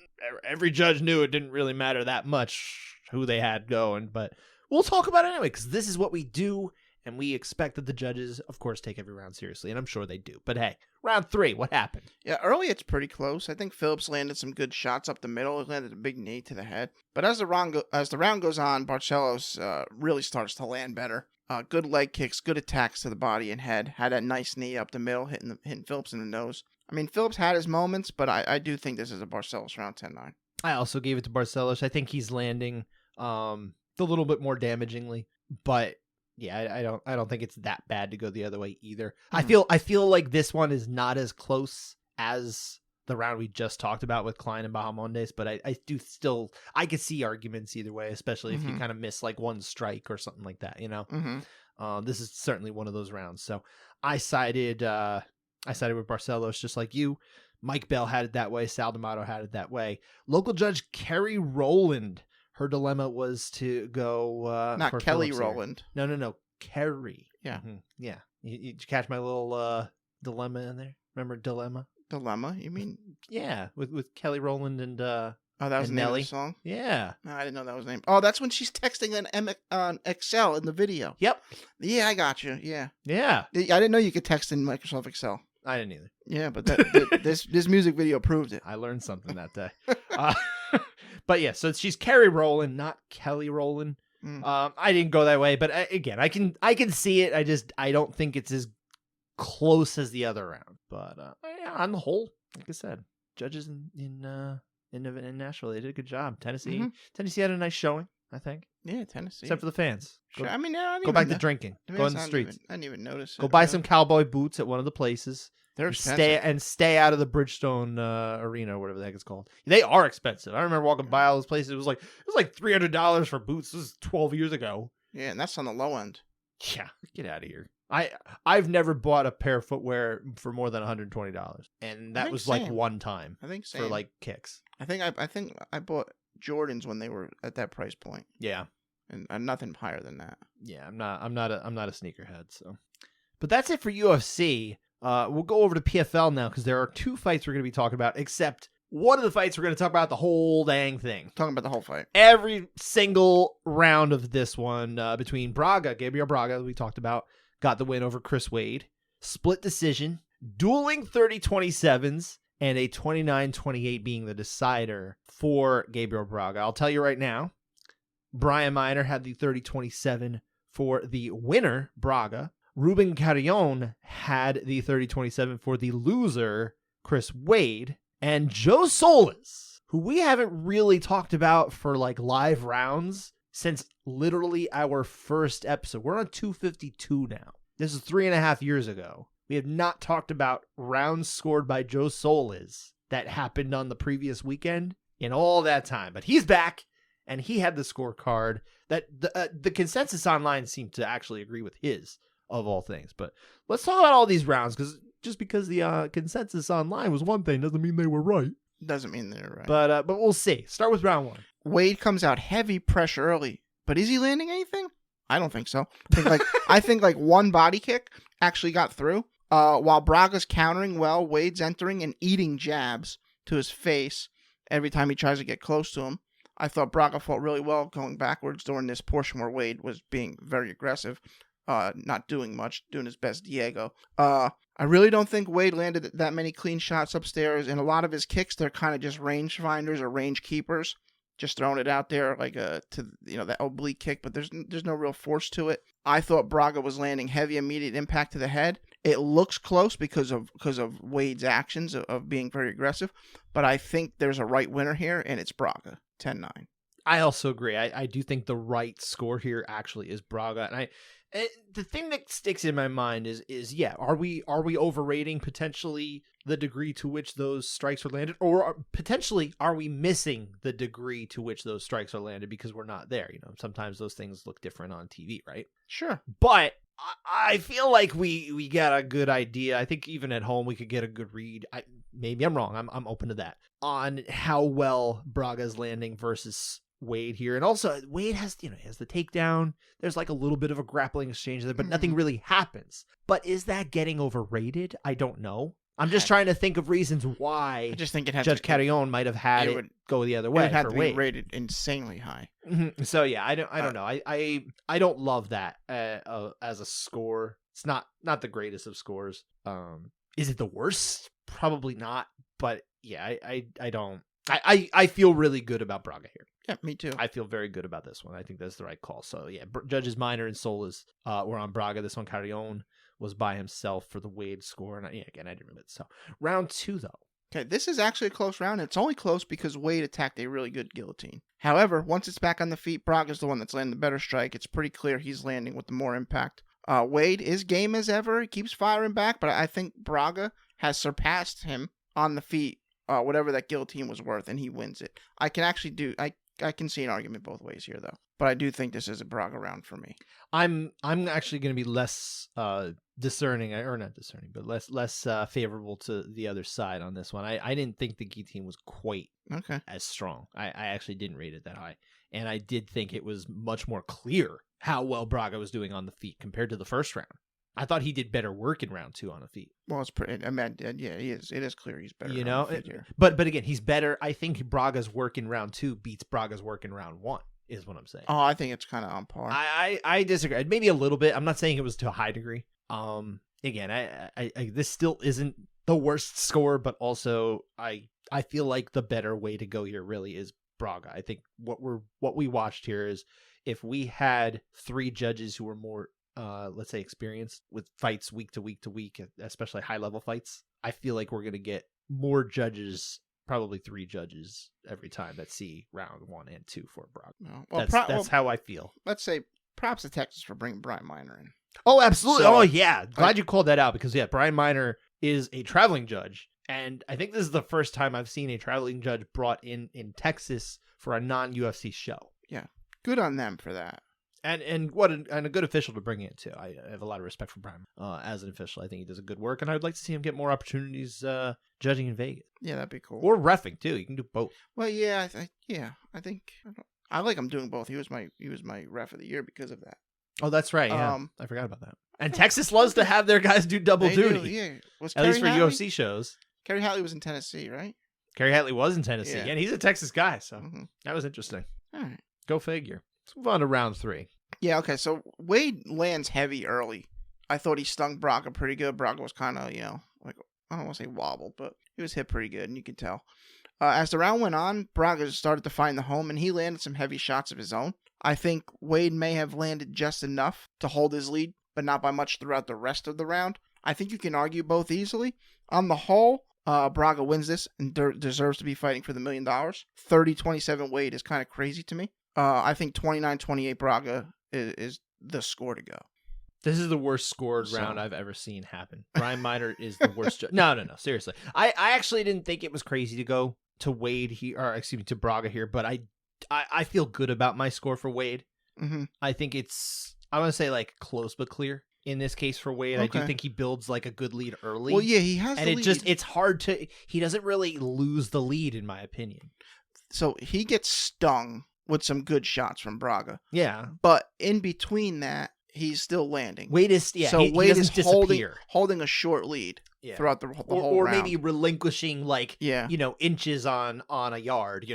every judge knew it didn't really matter that much who they had going, but we'll talk about it anyway, because this is what we do, and we expect that the judges, of course, take every round seriously, and I'm sure they do. But hey, round 3, what happened? Yeah, early it's pretty close. I think Phillips landed some good shots up the middle. He landed a big knee to the head. But as the round goes on, Barcelos really starts to land better. Good leg kicks, good attacks to the body and head. Had a nice knee up the middle, hitting Phillips in the nose. I mean, Phillips had his moments, but I do think this is a Barcelos round 10-9. I also gave it to Barcelos. I think he's landing a little bit more damagingly, but yeah, I don't think it's that bad to go the other way either. Mm-hmm. I feel like this one is not as close as the round we just talked about with Klein and Bahamondes, but I could see arguments either way, especially if you kind of miss like one strike or something like that, Mm-hmm. This is certainly one of those rounds. So I sided with Barcelos just like you. Mike Bell had it that way. Sal D'Amato had it that way. Local judge Kerry Rowland, her dilemma was to go not Kelly Rowland. No, Kerry. Yeah. Mm-hmm. Yeah. You catch my little dilemma in there? Remember dilemma? Dilemma? You mean? Yeah, with Kelly Rowland and oh, that was the name of the song? Yeah. No, I didn't know that was the name. Oh, that's when she's texting on Excel in the video. Yep. Yeah, I got you. Yeah. Yeah. I didn't know you could text in Microsoft Excel. I didn't either. Yeah, but this music video proved it. I learned something that day. But yeah, so she's Kerry Rowland, not Kelly Rowland. I didn't go that way, but again, I can see it. I don't think it's as close as the other round. But yeah, on the whole, like I said, judges in Nashville, they did a good job. Tennessee had a nice showing, I think. Yeah, Tennessee. Except for the fans. Sure. I mean, I go back to drinking. Go in the streets. I didn't even notice. Go buy some cowboy boots at one of the places. They're expensive. Stay out of the Bridgestone Arena or whatever the heck it's called. They are expensive. I remember walking by all those places. It was like $300 for boots. This is 12 years ago. Yeah, and that's on the low end. Yeah, get out of here. I've never bought a pair of footwear for more than $120, and that was like one time. I think same. For like kicks. I think I bought Jordans when they were at that price point. Yeah, and nothing higher than that. Yeah, I'm not a sneakerhead. So, but that's it for UFC. We'll go over to PFL now because there are 2 fights we're going to be talking about. Except one of the fights we're going to talk about the whole dang thing. Talking about the whole fight. Every single round of this one between Gabriel Braga, we talked about, got the win over Chris Wade. Split decision, dueling 30-27s, and a 29-28 being the decider for Gabriel Braga. I'll tell you right now, Brian Miner had the 30-27 for the winner, Braga. Ruben Carrion had the 30-27 for the loser, Chris Wade. And Joe Solis, who we haven't really talked about for like live rounds since literally our first episode. We're on 252 now. This is 3.5 years ago. We have not talked about rounds scored by Joe Solis that happened on the previous weekend in all that time. But he's back, and he had the scorecard that the consensus online seemed to actually agree with his, of all things. But let's talk about all these rounds, because just because the consensus online was one thing doesn't mean they were right. Doesn't mean they're right. But we'll see. Start with round 1. Wade comes out heavy pressure early, but is he landing anything? I don't think so. I think like one body kick actually got through. While Braga's countering well, Wade's entering and eating jabs to his face every time he tries to get close to him. I thought Braga fought really well going backwards during this portion where Wade was being very aggressive, not doing much, doing his best Diego. I really don't think Wade landed that many clean shots upstairs, and a lot of his kicks, they're kind of just range finders or range keepers, just throwing it out there like to that oblique kick, but there's no real force to it. I thought Braga was landing heavy immediate impact to the head. It looks close because of Wade's actions of being very aggressive, but I think there's a right winner here, and it's Braga, 10-9. I also agree. I do think the right score here actually is Braga, and the thing that sticks in my mind is are we overrating potentially the degree to which those strikes were landed, or potentially are we missing the degree to which those strikes are landed because we're not there? Sometimes those things look different on TV, right? Sure. But I feel like we got a good idea. I think even at home we could get a good read. Maybe I'm wrong. I'm open to that on how well Braga's landing versus Wade here. And also Wade has he has the takedown. There's like a little bit of a grappling exchange there, but nothing really happens. But is that getting overrated? I don't know. I'm just trying to think of reasons why. I just think it has Judge Carrion might have had it go the other way. It would have to be Wade. rated insanely high. Mm-hmm. So yeah, I don't know. I don't love that as a score. It's not the greatest of scores. Is it the worst? Probably not. But yeah, I don't. I feel really good about Braga here. Yeah, me too. I feel very good about this one. I think that's the right call. So yeah, Judges Miner and Solis were on Braga. This one, Carrion was by himself for the Wade score. And again, I didn't remember it. So round 2 though. Okay, this is actually a close round. It's only close because Wade attacked a really good guillotine. However, once it's back on the feet, Braga's the one that's landing the better strike. It's pretty clear he's landing with the more impact. Wade is game as ever. He keeps firing back, but I think Braga has surpassed him on the feet, whatever that guillotine was worth, and he wins it. I can see an argument both ways here, though. But I do think this is a Braga round for me. I'm actually going to be less discerning, or not discerning, but less favorable to the other side on this one. I didn't think the guillotine was quite as strong. I actually didn't rate it that high. And I did think it was much more clear how well Braga was doing on the feet compared to the first round. I thought he did better work in round 2 on the feet. Well, it's pretty. I mean, yeah, he is. It is clear he's better. On the feet here. But again, he's better. I think Braga's work in round 2 beats Braga's work in round 1. Is what I'm saying. Oh, I think it's kind of on par. I disagree. Maybe a little bit. I'm not saying it was to a high degree. Again, I this still isn't the worst score, but also I feel like the better way to go here really is Braga. I think what we watched here is if we had 3 judges who were more let's say experienced with fights week to week to week, especially high level fights, I feel like we're going to get more judges, probably 3 judges every time that see round 1 and 2 for Braga. No. Well, that's how I feel. Let's say props to Texas for bringing Brian Miner in. Oh, absolutely. So, oh, yeah. Glad you called that out because, yeah, Brian Miner is a traveling judge. And I think this is the first time I've seen a traveling judge brought in Texas for a non-UFC show. Yeah. Good on them for that. And a good official to bring in too. I have a lot of respect for Brian as an official. I think he does a good work, and I'd like to see him get more opportunities judging in Vegas. Yeah, that'd be cool. Or reffing too. You can do both. Well, yeah, I think I like him doing both. He was my ref of the year because of that. Oh, that's right. Yeah, I forgot about that. And Texas loves to have their guys do double duty. Yeah, at least for UFC shows. Kerry Hatley was in Tennessee, right? Kerry Hatley was in Tennessee, yeah. And he's a Texas guy, so that was interesting. All right, go figure. Let's move on to round 3. Yeah, okay, so Wade lands heavy early. I thought he stung Braga pretty good. Braga was kind of, like, I don't want to say wobbled, but he was hit pretty good, and you can tell. As the round went on, Braga started to find the home, and he landed some heavy shots of his own. I think Wade may have landed just enough to hold his lead, but not by much throughout the rest of the round. I think you can argue both easily. On the whole, Braga wins this and deserves to be fighting for the $1 million. 30-27 Wade is kind of crazy to me. I think 29-28 Braga is the score to go. This is the worst scored round I've ever seen happen. Brian Miner is the worst. No, seriously. I actually didn't think it was crazy to go to Wade here, or excuse me, to Braga here, but I feel good about my score for Wade. Mm-hmm. I think I want to say like close but clear in this case for Wade. Okay. I do think he builds like a good lead early. Well, yeah, he has and the lead. It's hard to, he doesn't really lose the lead in my opinion. So he gets stung with some good shots from Braga. Yeah. But in between that, he's still landing. Wade is, Wade is holding a short lead throughout the whole round. Or maybe relinquishing inches on a yard,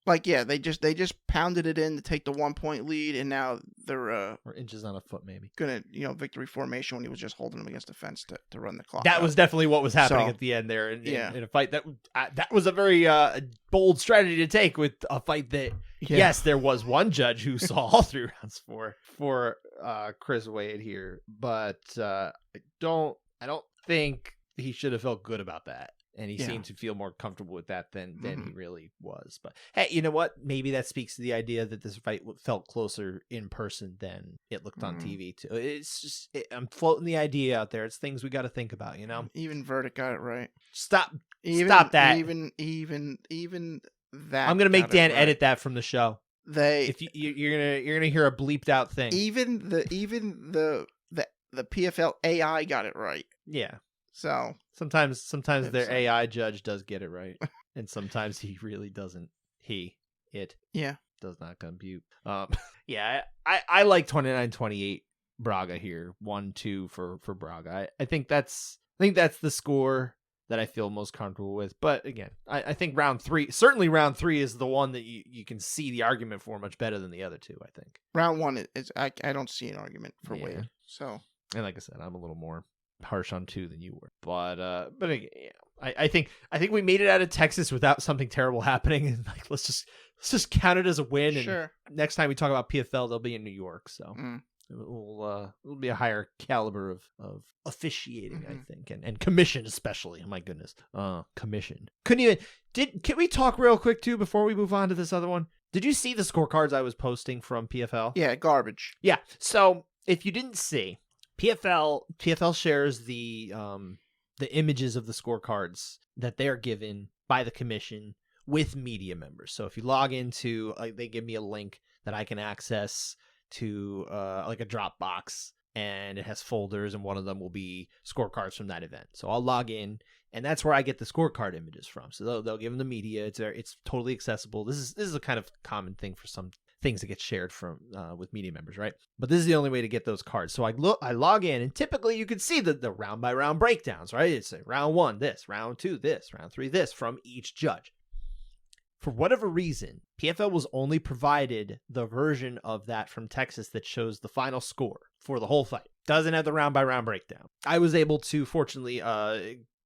Like, yeah, they just pounded it in to take the 1-point lead, and now they're or inches on a foot maybe. Gonna, victory formation when he was just holding him against the fence to run the clock. That was definitely what was happening at the end there in a fight that was a very bold strategy to take with a fight that yes, there was one judge who saw all 3 rounds for Chris Wade here, but I don't think he should have felt good about that, and he seemed to feel more comfortable with that than he really was. But hey, you know what? Maybe that speaks to the idea that this fight felt closer in person than it looked on TV too. It's just I'm floating the idea out there. It's things we got to think about, Even Verdict got it right. Stop that. Even that. I'm gonna make Dan edit that from the show. If you're gonna hear a bleeped out thing. Even the PFL AI got it right. Yeah. So sometimes their AI judge does get it right, and sometimes he really doesn't. It does not compute. Yeah, I like 29-28 Braga here. 1-2 for Braga. I think that's the score that I feel most comfortable with. But again, I think round 3 is the one that you can see the argument for much better than the other 2. I think round 1 is I don't see an argument for Wade. So, and like I said, I'm a little more harsh on 2 than you were, but again, I think we made it out of Texas without something terrible happening, and like let's just count it as a win. Sure. And next time we talk about PFL, they'll be in New York, so it'll be a higher caliber of officiating, I think, and commission especially. Oh my goodness, commission. Can we talk real quick too before we move on to this other one? Did you see the scorecards I was posting from PFL? Yeah, garbage. Yeah. So if you didn't see, PFL shares the images of the scorecards that they're given by the commission with media members. So if you log into, they give me a link that I can access to like a Dropbox, and it has folders, and one of them will be scorecards from that event. So I'll log in, and that's where I get the scorecard images from. So they'll give them the media. It's totally accessible. This is a kind of common thing for some things that get shared from with media members, right? But this is the only way to get those cards. So I log in, and typically you can see the round by round breakdowns, right? It's round 1 this, round 2 this, round 3 this from each judge. For whatever reason, PFL was only provided the version of that from Texas that shows the final score for the whole fight. Doesn't have the round by round breakdown. I was able to fortunately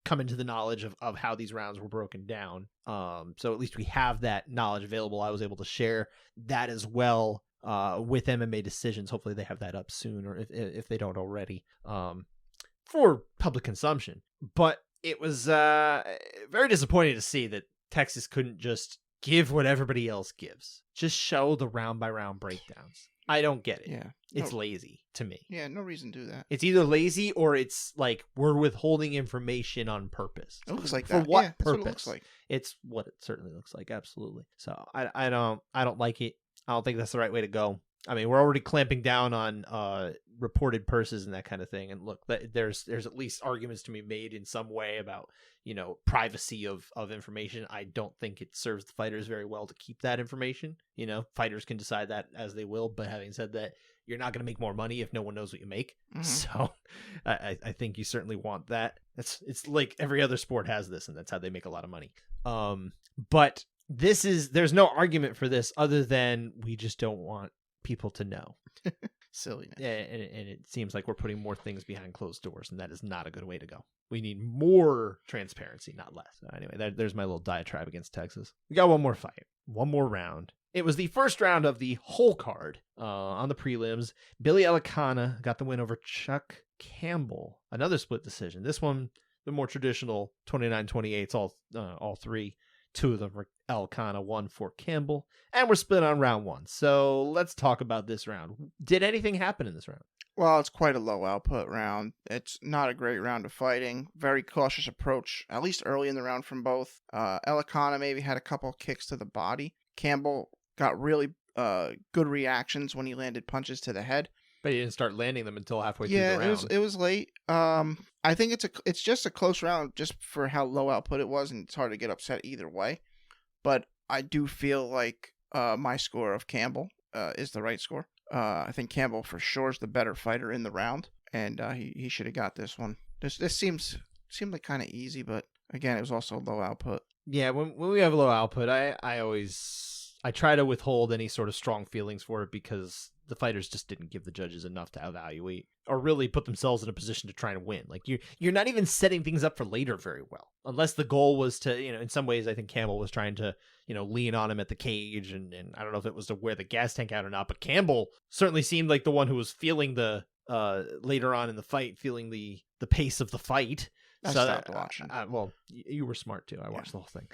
come into the knowledge of how these rounds were broken down. So at least we have that knowledge available. I was able to share that as well with MMA Decisions. Hopefully they have that up soon, or if they don't already, for public consumption. But it was very disappointing to see that Texas couldn't just give what everybody else gives. Just show the round by round breakdowns. I don't get it. Yeah. It's lazy to me. Yeah, no reason to do that. It's either lazy or it's like we're withholding information on purpose. It looks like For that. what Yeah, purpose? That's what it looks like. It's what it certainly looks like. Absolutely. So I don't like it. I don't think that's the right way to go. I mean, we're already clamping down on reported purses and that kind of thing. And look, there's at least arguments to be made in some way about, privacy of information. I don't think it serves the fighters very well to keep that information. Fighters can decide that as they will. But having said that, you're not going to make more money if no one knows what you make. Mm-hmm. So I think you certainly want that. It's like every other sport has this, and that's how they make a lot of money. But there's no argument for this other than we just don't want people to know. Silliness. Yeah, and it seems like we're putting more things behind closed doors, and that is not a good way to go. We need more transparency, not less. Anyway, there's my little diatribe against Texas. We got one more fight, one more round. It was the first round of the whole card on the prelims. Billy Elicana got the win over Chuck Campbell. Another split decision. This one, the more traditional 29-28, all three. Two of them were Elicana, one for Campbell. And we're split on round one. So let's talk about this round. Did anything happen in this round? Well, it's quite a low output round. It's not a great round of fighting. Very cautious approach, at least early in the round from both. Elicana maybe had a couple kicks to the body. Campbell got really good reactions when he landed punches to the head. But he didn't start landing them until halfway through the round. Yeah, it was late. I think it's just a close round just for how low output it was, and it's hard to get upset either way. But I do feel like my score of Campbell is the right score. I think Campbell for sure is the better fighter in the round, and he should have got this one. This seemed like kind of easy, but again, it was also low output. Yeah, when we have low output, I try to withhold any sort of strong feelings for it because the fighters just didn't give the judges enough to evaluate or really put themselves in a position to try and win. Like you're not even setting things up for later very well, unless the goal was to, in some ways, I think Campbell was trying to, lean on him at the cage. And I don't know if it was to wear the gas tank out or not, but Campbell certainly seemed like the one who was feeling the, later on in the fight, feeling the pace of the fight. I stopped watching. Well, you were smart too. I watched the whole thing.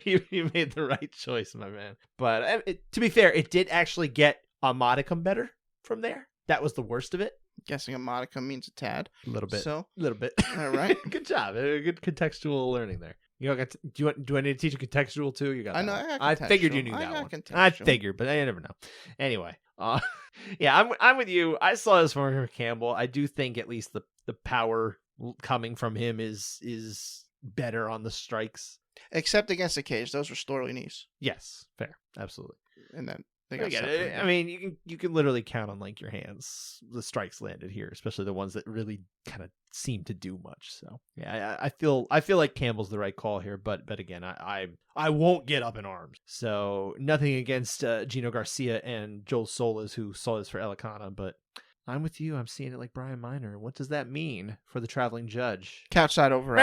You made the right choice, my man. But to be fair, it did actually get a modicum better from there. That was the worst of it. Guessing a modicum means a tad. A little bit. So, a little bit. All right. Good job. Good contextual learning there. Do I need to teach you contextual too? You got that. I know. One. I figured you knew that one. I figured, but I never know. Anyway, yeah, I'm with you. I saw this from Campbell. I do think at least the power coming from him is better on the strikes. Except against the cage, those were Storley knees. Yes, fair, absolutely. And then they got I mean, you can literally count on like your hands the strikes landed here, especially the ones that really kind of seem to do much. So yeah, I feel like Campbell's the right call here, but again, I won't get up in arms. So nothing against Gino Garcia and Joel Solis who saw this for Elicana, but I'm with you. I'm seeing it like Brian Miner. What does that mean for the traveling judge? Couchside over.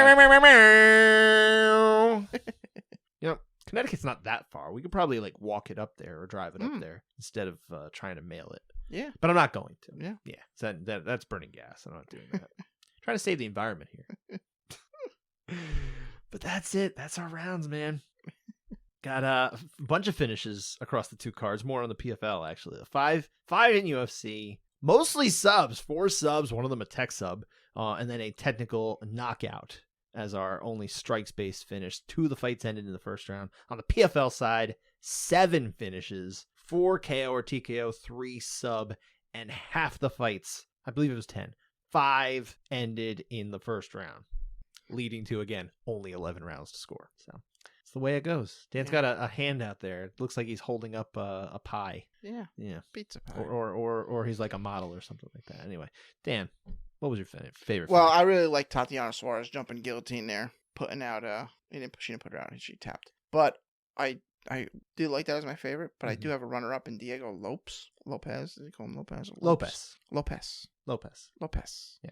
Connecticut's not that far. We could probably like walk it up there or drive it up there instead of trying to mail it. Yeah. But I'm not going to. Yeah. So that's burning gas. I'm not doing that. Trying to save the environment here. But that's it. That's our rounds, man. Got a bunch of finishes across the two cards. More on the PFL, actually. Five in UFC. Mostly subs. 4 subs. One of them a tech sub. And then a technical knockout as our only strikes-based finish. 2 of the fights ended in the first round. On the PFL side, 7 finishes. 4 KO or TKO, 3 sub, and half the fights, I believe it was 10, 5 ended in the first round, leading to, again, only 11 rounds to score. So it's the way it goes. Dan's got a hand out there. It looks like he's holding up a pie. Yeah. Pizza pie. Or he's like a model or something like that. Anyway, Dan, what was your favorite? Well, I really like Tatiana Suarez jumping guillotine there, putting out. She didn't put her out. She tapped. But I do like that as my favorite. But I do have a runner-up in Diego Lopez. Did you call him Lopez? Lopez. Lopez. Yeah.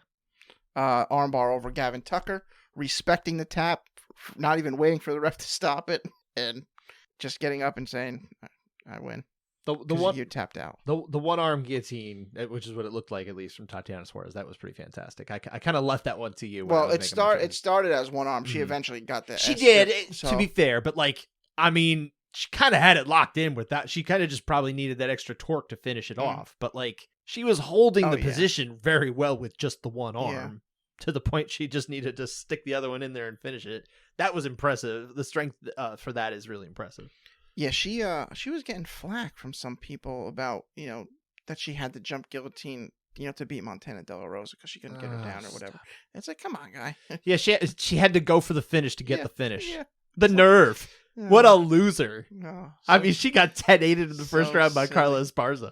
armbar over Gavin Tucker, respecting the tap, not even waiting for the ref to stop it, and just getting up and saying, "I win." The one you tapped out. The one arm guillotine, which is what it looked like at least from Tatiana Suarez, that was pretty fantastic. I kind of left that one to you. Well, it started as one arm. She eventually got the. She did, to be fair, but like, I mean, she kind of had it locked in with that. She kind of just probably needed that extra torque to finish it off. But like, she was holding the position very well with just the one arm, to the point she just needed to stick the other one in there and finish it. That was impressive. The strength for that is really impressive. Yeah, she was getting flack from some people about, that she had to jump guillotine, to beat Montana De La Rosa because she couldn't get her down or whatever. It's like, come on, guy. Yeah, she had to go for the finish to get the finish. Yeah. The nerve. What a loser. No, I mean, she got 10-8'd in the first round by Carla Esparza.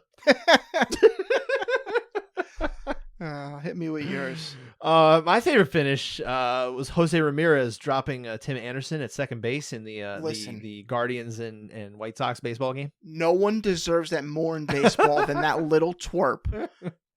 Hit me with yours. My favorite finish was Jose Ramirez dropping Tim Anderson at second base in the Guardians and White Sox baseball game. No one deserves that more in baseball than that little twerp,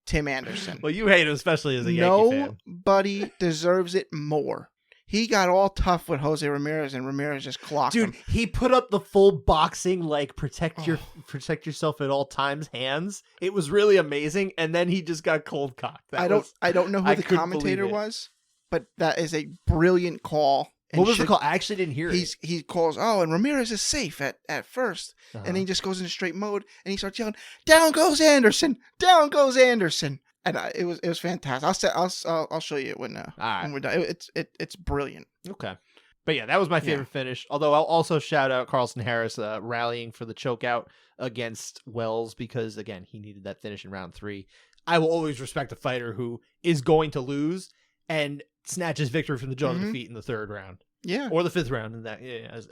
Tim Anderson. Well, you hate him, especially as a Yankee fan. Nobody deserves it more. He got all tough with Jose Ramirez, and Ramirez just clocked him. Dude, he put up the full boxing, like, protect yourself at all times hands. It was really amazing, and then he just got cold cocked. I don't know who the commentator was, but that is a brilliant call. What was the call? I actually didn't hear it. He calls, and Ramirez is safe at first, and he just goes into straight mode, and he starts yelling, "Down goes Anderson! Down goes Anderson!" And it was fantastic. I'll show you it when we're done. It's brilliant. Okay, but yeah, that was my favorite finish. Although I'll also shout out Carlston Harris rallying for the chokeout against Wells because again he needed that finish in round 3. I will always respect a fighter who is going to lose and snatches victory from the jaws of defeat in the 3rd round. Yeah, or the 5th round, and that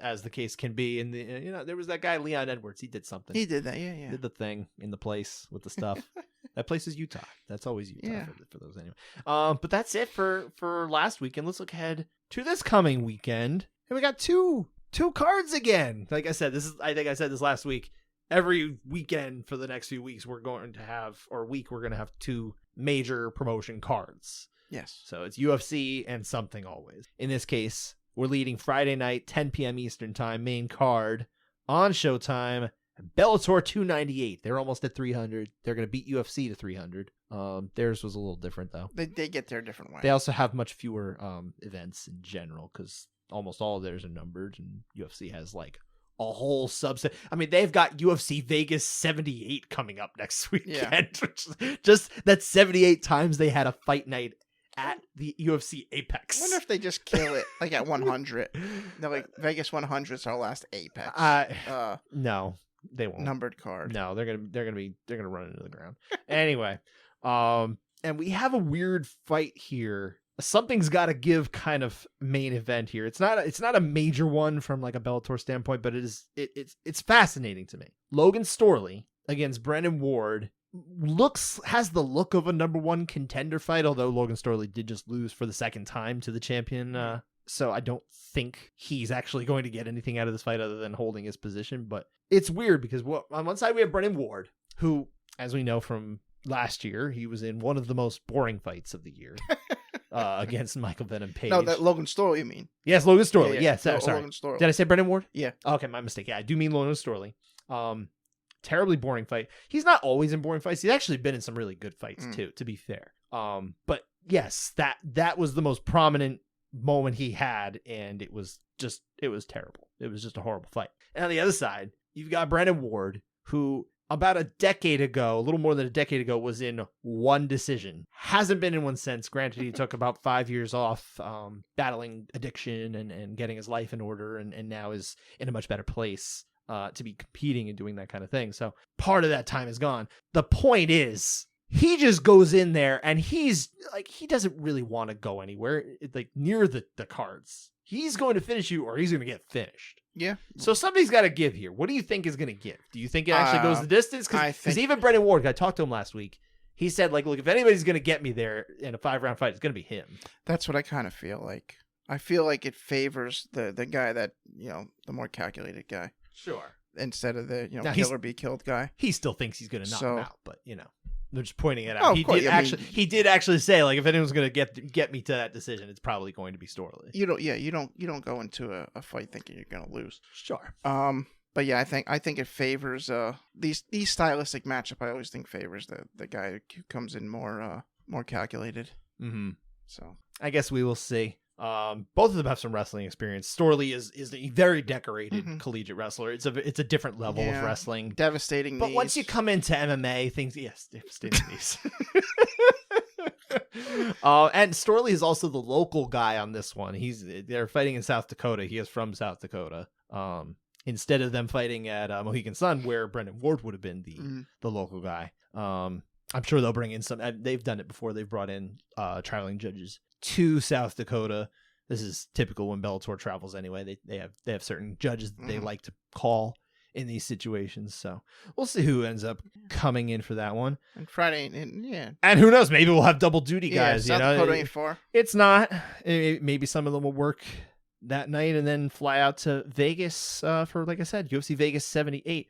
as the case can be. And there was that guy Leon Edwards. He did something. He did that. Yeah. Did the thing in the place with the stuff. That place is Utah. That's always Utah for those anyway. But that's it for last weekend. Let's look ahead to this coming weekend. And we got two cards again. Like I said, I think I said this last week. Every weekend for the next few weeks, we're going to have 2 major promotion cards. Yes. So it's UFC and something always. In this case, we're leading Friday night, 10 p.m. Eastern time, main card on Showtime. Bellator 298. They're almost at 300. They're going to beat UFC to 300. Theirs was a little different, though. They get there a different way. They also have much fewer events in general because almost all of theirs are numbered, and UFC has like a whole subset. I mean, they've got UFC Vegas 78 coming up next weekend. Yeah. Just that's 78 times they had a fight night at the UFC Apex. I wonder if they just kill it like at 100. They're like Vegas 100 is our last Apex. No. They won't. Numbered card. No, they're gonna run into the ground. Anyway, and we have a weird fight here. Something's got to give kind of main event here. It's not a major one from like a Bellator standpoint, but it's fascinating to me. Logan Storley against Brennan Ward has the look of a number 1 contender fight, although Logan Storley did just lose for the 2nd time to the champion. So I don't think he's actually going to get anything out of this fight other than holding his position. But it's weird because on one side we have Brennan Ward, who, as we know from last year, he was in one of the most boring fights of the year against Michael Venom Page. No, that Logan Storley, you mean? Yes, Logan Storley. Yeah, sorry. Logan Storley. Did I say Brennan Ward? Yeah. Okay, my mistake. Yeah, I do mean Logan Storley. Terribly boring fight. He's not always in boring fights. He's actually been in some really good fights too, to be fair. But yes, that was the most prominent moment he had, and it was terrible. It was just a horrible fight. And on the other side, you've got Brennan Ward, who about a little more than a decade ago, was in 1 decision. Hasn't been in one since. Granted, he took about 5 years off battling addiction and getting his life in order, and now is in a much better place to be competing and doing that kind of thing. So part of that time is gone. The point is, he just goes in there and he's like, he doesn't really want to go anywhere like near the cards. He's going to finish you or he's going to get finished. Yeah. So somebody's got to give here. What do you think is going to give? Do you think it actually goes the distance? Because even Brennan Ward, I talked to him last week. He said, like, look, if anybody's going to get me there in a 5-round fight, it's going to be him. That's what I kind of feel like. I feel like it favors the guy that, the more calculated guy. Sure. Instead of the, now kill or be killed guy. He still thinks he's going to knock him out, but, They're just pointing it out. Oh, He of course, he did actually say, like, if anyone's going to get me to that decision, it's probably going to be Storley. You don't go into a fight thinking you're gonna lose. Sure. But yeah, I think it favors these stylistic matchup. I always think favors the guy who comes in more calculated. Mm-hmm. So I guess we will see. Both of them have some wrestling experience. Storley is a very decorated collegiate wrestler. It's a different level of wrestling. Devastating But knees. once you come into MMA, things devastating knees. And Storley is also the local guy on this one. They're fighting in South Dakota. He is from South Dakota. Instead of them fighting at Mohegan Sun, where Brendan Ward would have been the local guy. I'm sure they'll bring in some. They've done it before. They've brought in traveling judges to South Dakota. This is typical when Bellator travels anyway. They have certain judges that they like to call in these situations. So we'll see who ends up coming in for that one. And Friday, and And who knows? Maybe we'll have double duty guys. South Dakota ain't far. It's not. Maybe some of them will work that night and then fly out to Vegas for, like I said, UFC Vegas 78.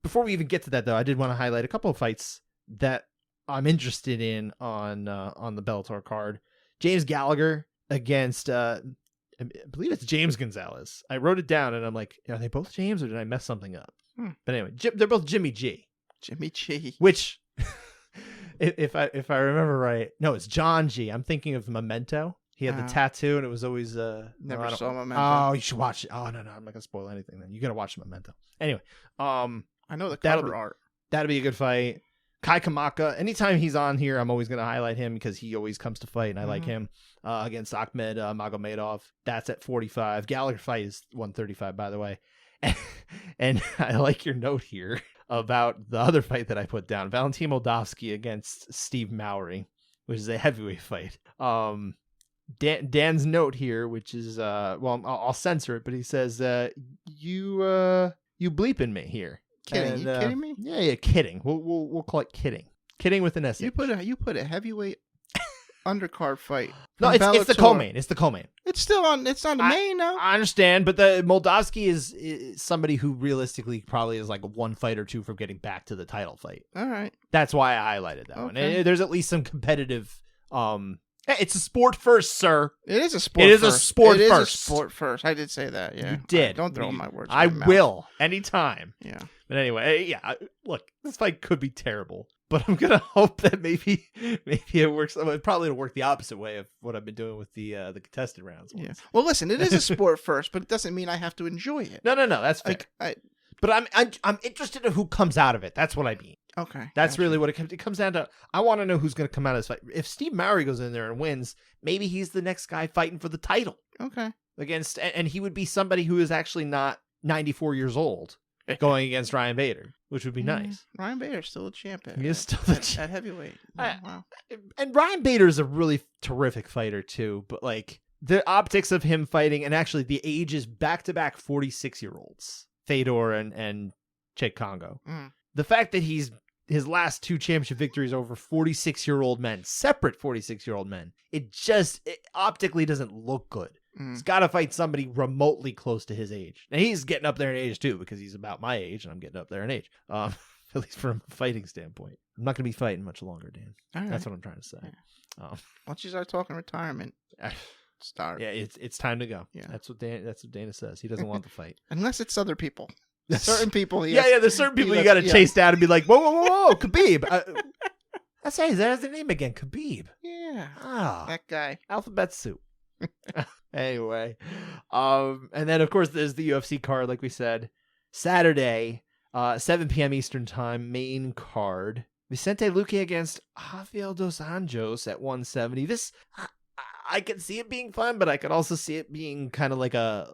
Before we even get to that, though, I did want to highlight a couple of fights that I'm interested in on the Bellator card. James Gallagher against I believe it's James Gonzalez. I wrote it down and I'm like, are they both James or did I mess something up? But anyway, they're both Jimmy G. Jimmy G. Which, if I remember right, no, it's John G. I'm thinking of Memento. He had the tattoo and it was always never saw Memento. Oh, you should watch it. Oh no, I'm not gonna spoil anything. Then you gotta watch Memento. Anyway, I know the cover art. That'll be a good fight. Kai Kamaka, anytime he's on here, I'm always going to highlight him because he always comes to fight, and I like him. Against Ahmed Magomedov, that's at 45. Gallagher fight is 135, by the way. And I like your note here about the other fight that I put down, Valentin Moldavsky against Steve Mowry, which is a heavyweight fight. Dan's note here, which is, I'll censor it, but he says, you bleeping me here. Kidding? You kidding me? Yeah, kidding. We'll call it kidding. Kidding with an S. You put a heavyweight undercard fight. No, it's the co-main. It's the co-main. It's still on. It's on the main now. I understand, but the Moldavsky is somebody who realistically probably is like one fight or two from getting back to the title fight. All right. That's why I highlighted that one. And there's at least some competitive. It's a sport first, sir. It is a sport. It is a sport first. It is a sport first. I did say that. Yeah, you did. Don't throw my words. I will anytime. Yeah. But anyway, look, this fight could be terrible, but I'm gonna hope that maybe it works. It probably will work the opposite way of what I've been doing with the contested rounds. Yeah. Well, listen, it is a sport first, but it doesn't mean I have to enjoy it. No, that's fair. But I'm interested in who comes out of it. That's what I mean. Okay. That's really what it comes down to. I want to know who's going to come out of this fight. If Steve Mowry goes in there and wins, maybe he's the next guy fighting for the title. Okay. And he would be somebody who is actually not 94 years old going against Ryan Bader, which would be nice. Ryan Bader's still a champion. He is still the champ at heavyweight. Wow. And Ryan Bader is a really terrific fighter too, but like the optics of him fighting, and actually the ages back-to-back 46-year-olds, Fedor and Cheick Kongo. The fact that his last two championship victories over 46-year-old men, separate 46-year-old men, it optically doesn't look good. He's got to fight somebody remotely close to his age. Now, he's getting up there in age, too, because he's about my age, and I'm getting up there in age, at least from a fighting standpoint. I'm not going to be fighting much longer, Dan. All right. That's what I'm trying to say. Yeah. Once you start talking retirement, start. Yeah, it's time to go. Yeah. That's what Dana says. He doesn't want the fight. Unless it's other people. Certain people. There's certain people you got to chase down and be like, whoa, Khabib. That's the name again, Khabib. Yeah. That guy. Alphabet soup. Anyway, and then of course there's the UFC card, like we said, Saturday, 7 p.m. Eastern time, main card. Vicente Luque against Rafael dos Anjos at 170. This I could see it being fun, but I could also see it being kind of like a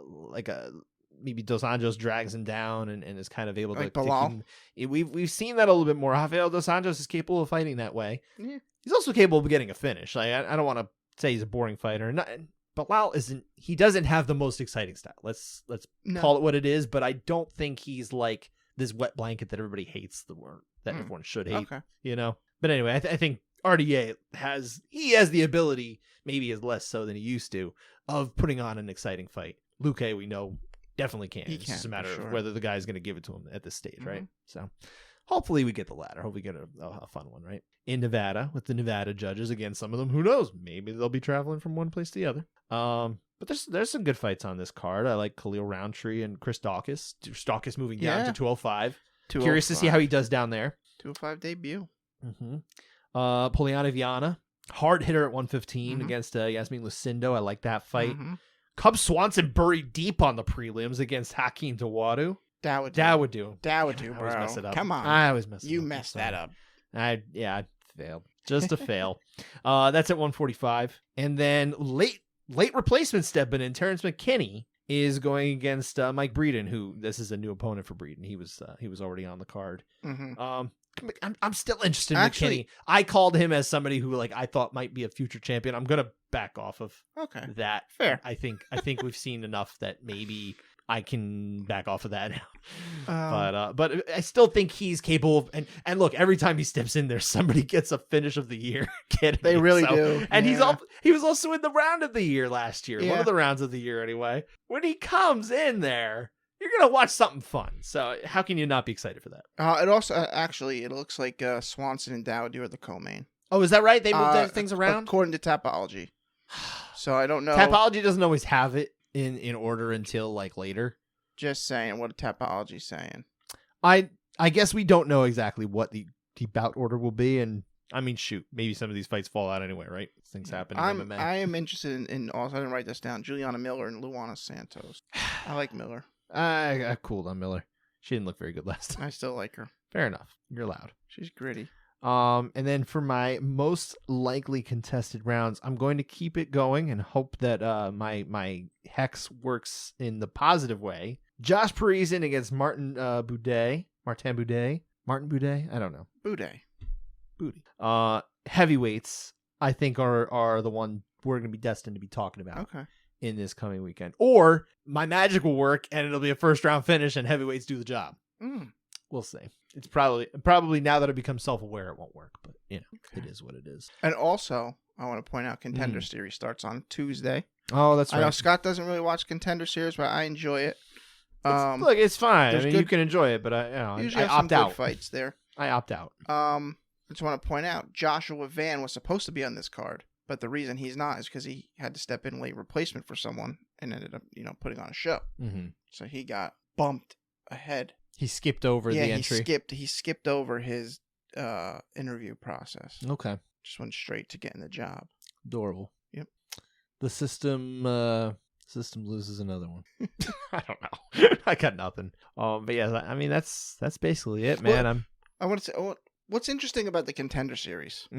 maybe Dos Anjos drags him down and is kind of able like to Bilal. We've seen that a little bit more. Rafael dos Anjos is capable of fighting that way. Yeah. He's also capable of getting a finish. Like I don't want to say he's a boring fighter. Bilal isn't. He doesn't have the most exciting style. Let's call it what it is. But I don't think he's like this wet blanket that everybody hates the word that everyone should hate. Okay. You know. But anyway, I think RDA has the ability, maybe is less so than he used to, of putting on an exciting fight. Luque, we know, definitely can. It's just a matter of whether the guy's going to give it to him at this stage, right? So hopefully we get the latter. Hope we get a fun one, right? In Nevada with the Nevada judges. Again, some of them, who knows? Maybe they'll be traveling from one place to the other. But there's some good fights on this card. I like Khalil Roundtree and Chris Daukaus. Daukaus moving down to 205. Curious to see how he does down there. 205 debut. Poliana Viana, hard hitter at 115 against Yasmin Lucindo. I like that fight. Cub Swanson buried deep on the prelims against Hakeem Dawodu. That would do, I always bro. mess it up. Come on. I always mess it up. You messed that up. I failed. Just a fail. That's at 145. And then late replacement stepping in. Terrence McKinney is going against Mike Breeden, who this is a new opponent for Breeden. He was already on the card. I'm still interested in McKinney. I called him as somebody who I thought might be a future champion. I'm gonna back off of that. Fair. I think we've seen enough that maybe I can back off of that now. But I still think he's capable of, and look, every time he steps in there, somebody gets a finish of the year. They really do. And he was also in the round of the year last year. One of the rounds of the year anyway. When he comes in there, you're going to watch something fun. So how can you not be excited for that? It also, it looks like Swanson and Dowdy are the co-main. Oh, is that right? They moved their things around? According to Tapology. So I don't know. Tapology doesn't always have it in order until later. Just saying what Tapology's saying. I guess we don't know exactly what the bout order will be, and I mean, shoot, maybe some of these fights fall out anyway, right? Things happen in MMA. I am interested in also, I didn't write this down, Juliana Miller and Luana Santos. I like Miller. I cooled on Miller. She didn't look very good last time. I still like her. Fair enough. You're allowed. She's gritty. And then for my most likely contested rounds, I'm going to keep it going and hope that my hex works in the positive way. Josh Parisian against Martin Boudet. I don't know. Boudet. Heavyweights, I think are the one we're going to be destined to be talking about. Okay. In this coming weekend. Or my magic will work and it'll be a first round finish and heavyweights do the job. We'll see. It's probably now that I've become self-aware, it won't work, but It is what it is. And also, I want to point out Contender Series starts on Tuesday. Oh, that's right. I know Scott doesn't really watch Contender Series, but I enjoy it. Look, it's fine. I mean, you can enjoy it, but usually I have some opt out. good fights there. I opt out. I just want to point out Joshua Van was supposed to be on this card, but the reason he's not is because he had to step in late replacement for someone and ended up, putting on a show. So he got bumped ahead. He skipped over the entry. He skipped over his interview process. Okay. Just went straight to getting the job. Adorable. Yep. The system loses another one. I don't know. I got nothing. But yeah, I mean that's basically it, man. Well, I want to say what's interesting about the Contender Series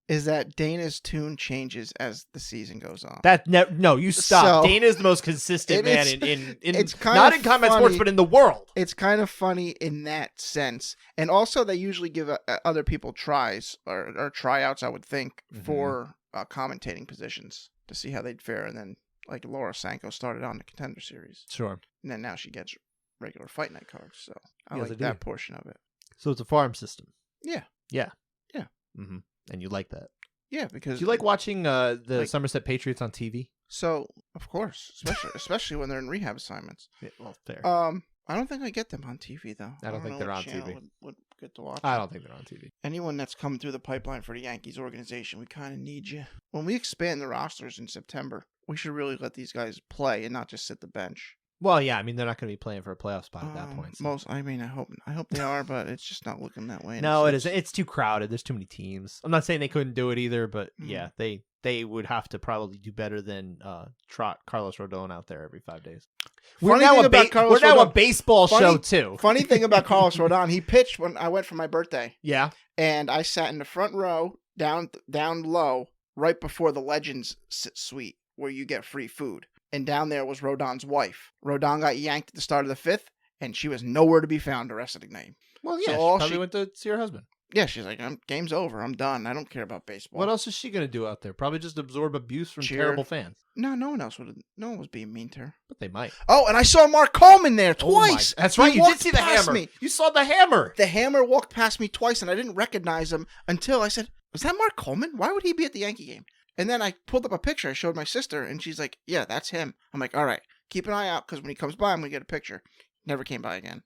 is that Dana's tune changes as the season goes on. No, you stop. So, Dana's the most consistent man in it's not in combat sports, but in the world. It's kind of funny in that sense, and also they usually give other people tries or tryouts, I would think, for commentating positions to see how they'd fare, and then Laura Sanko started on the Contender Series, sure, and then now she gets regular fight night cards. So I like that portion of it. So it's a farm system. Yeah. And you like that? Yeah, because do you like watching the Somerset Patriots on TV? So of course, especially when they're in rehab assignments. Yeah, well, fair. I don't think I get them on TV though. I don't think they're on TV. Would get to watch. I don't think they're on TV. Anyone that's coming through the pipeline for the Yankees organization, we kind of need you. When we expand the rosters in September, we should really let these guys play and not just sit the bench. Well, yeah, I mean they're not going to be playing for a playoff spot at that point. So. I hope they are, but it's just not looking that way. No, it isn't. It's too crowded. There's too many teams. I'm not saying they couldn't do it either, but yeah, they would have to probably do better than trot Carlos Rodon out there every 5 days. We're now a baseball show too. Funny thing about Carlos Rodon, he pitched when I went for my birthday. Yeah, and I sat in the front row, down low, right before the Legends suite where you get free food. And down there was Rodon's wife. Rodon got yanked at the start of the 5th, and she was nowhere to be found the rest of the game. Well, yeah, so she probably went to see her husband. Yeah, she's like, game's over. I'm done. I don't care about baseball. What else is she going to do out there? Probably just absorb abuse from terrible fans. No one was being mean to her. But they might. Oh, and I saw Mark Coleman there twice. That's right. You did see the hammer. You saw the hammer. The hammer walked past me twice, and I didn't recognize him until I said, was that Mark Coleman? Why would he be at the Yankee game? And then I pulled up a picture. I showed my sister, and she's like, yeah, that's him. I'm like, all right, keep an eye out, because when he comes by, I'm going to get a picture. Never came by again.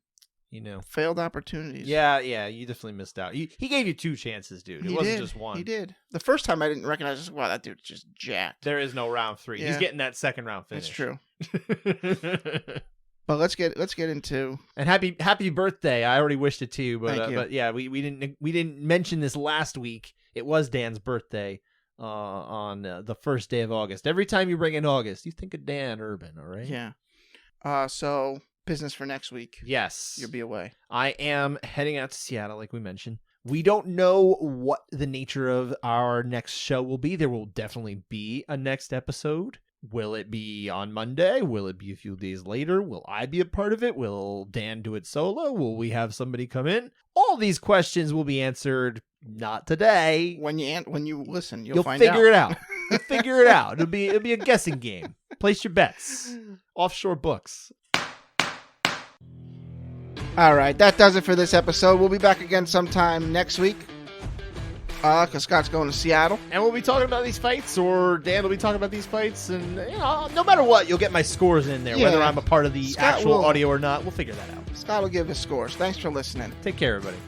You know, failed opportunities. Yeah, you definitely missed out. He gave you 2 chances, dude. It wasn't just one. He did. The first time I didn't recognize this. Wow, that dude's just jacked. There is no round 3. Yeah. He's getting that second round finish. That's true. But let's get into and happy birthday. I already wished it to you, Thank you. But yeah, we didn't mention this last week. It was Dan's birthday on the first day of August. Every time you bring in August, you think of Dan Urban, all right? Yeah. So business for next week. Yes. You'll be away. I am heading out to Seattle, like we mentioned. We don't know what the nature of our next show will be. There will definitely be a next episode. Will it be on Monday? Will it be a few days later? Will I be a part of it? Will Dan do it solo? Will we have somebody come in? All these questions will be answered not today. When you listen, you'll find figure it out. out. You'll figure it out. It'll be a guessing game. Place your bets. Offshore books. All right, that does it for this episode. We'll be back again sometime next week. Because Scott's going to Seattle. And we'll be talking about these fights, or Dan will be talking about these fights, and no matter what, you'll get my scores in there, Yeah. whether I'm a part of the Scott actual will. audio or not. We'll figure that out. Scott will give his scores. Thanks for listening. Take care, everybody.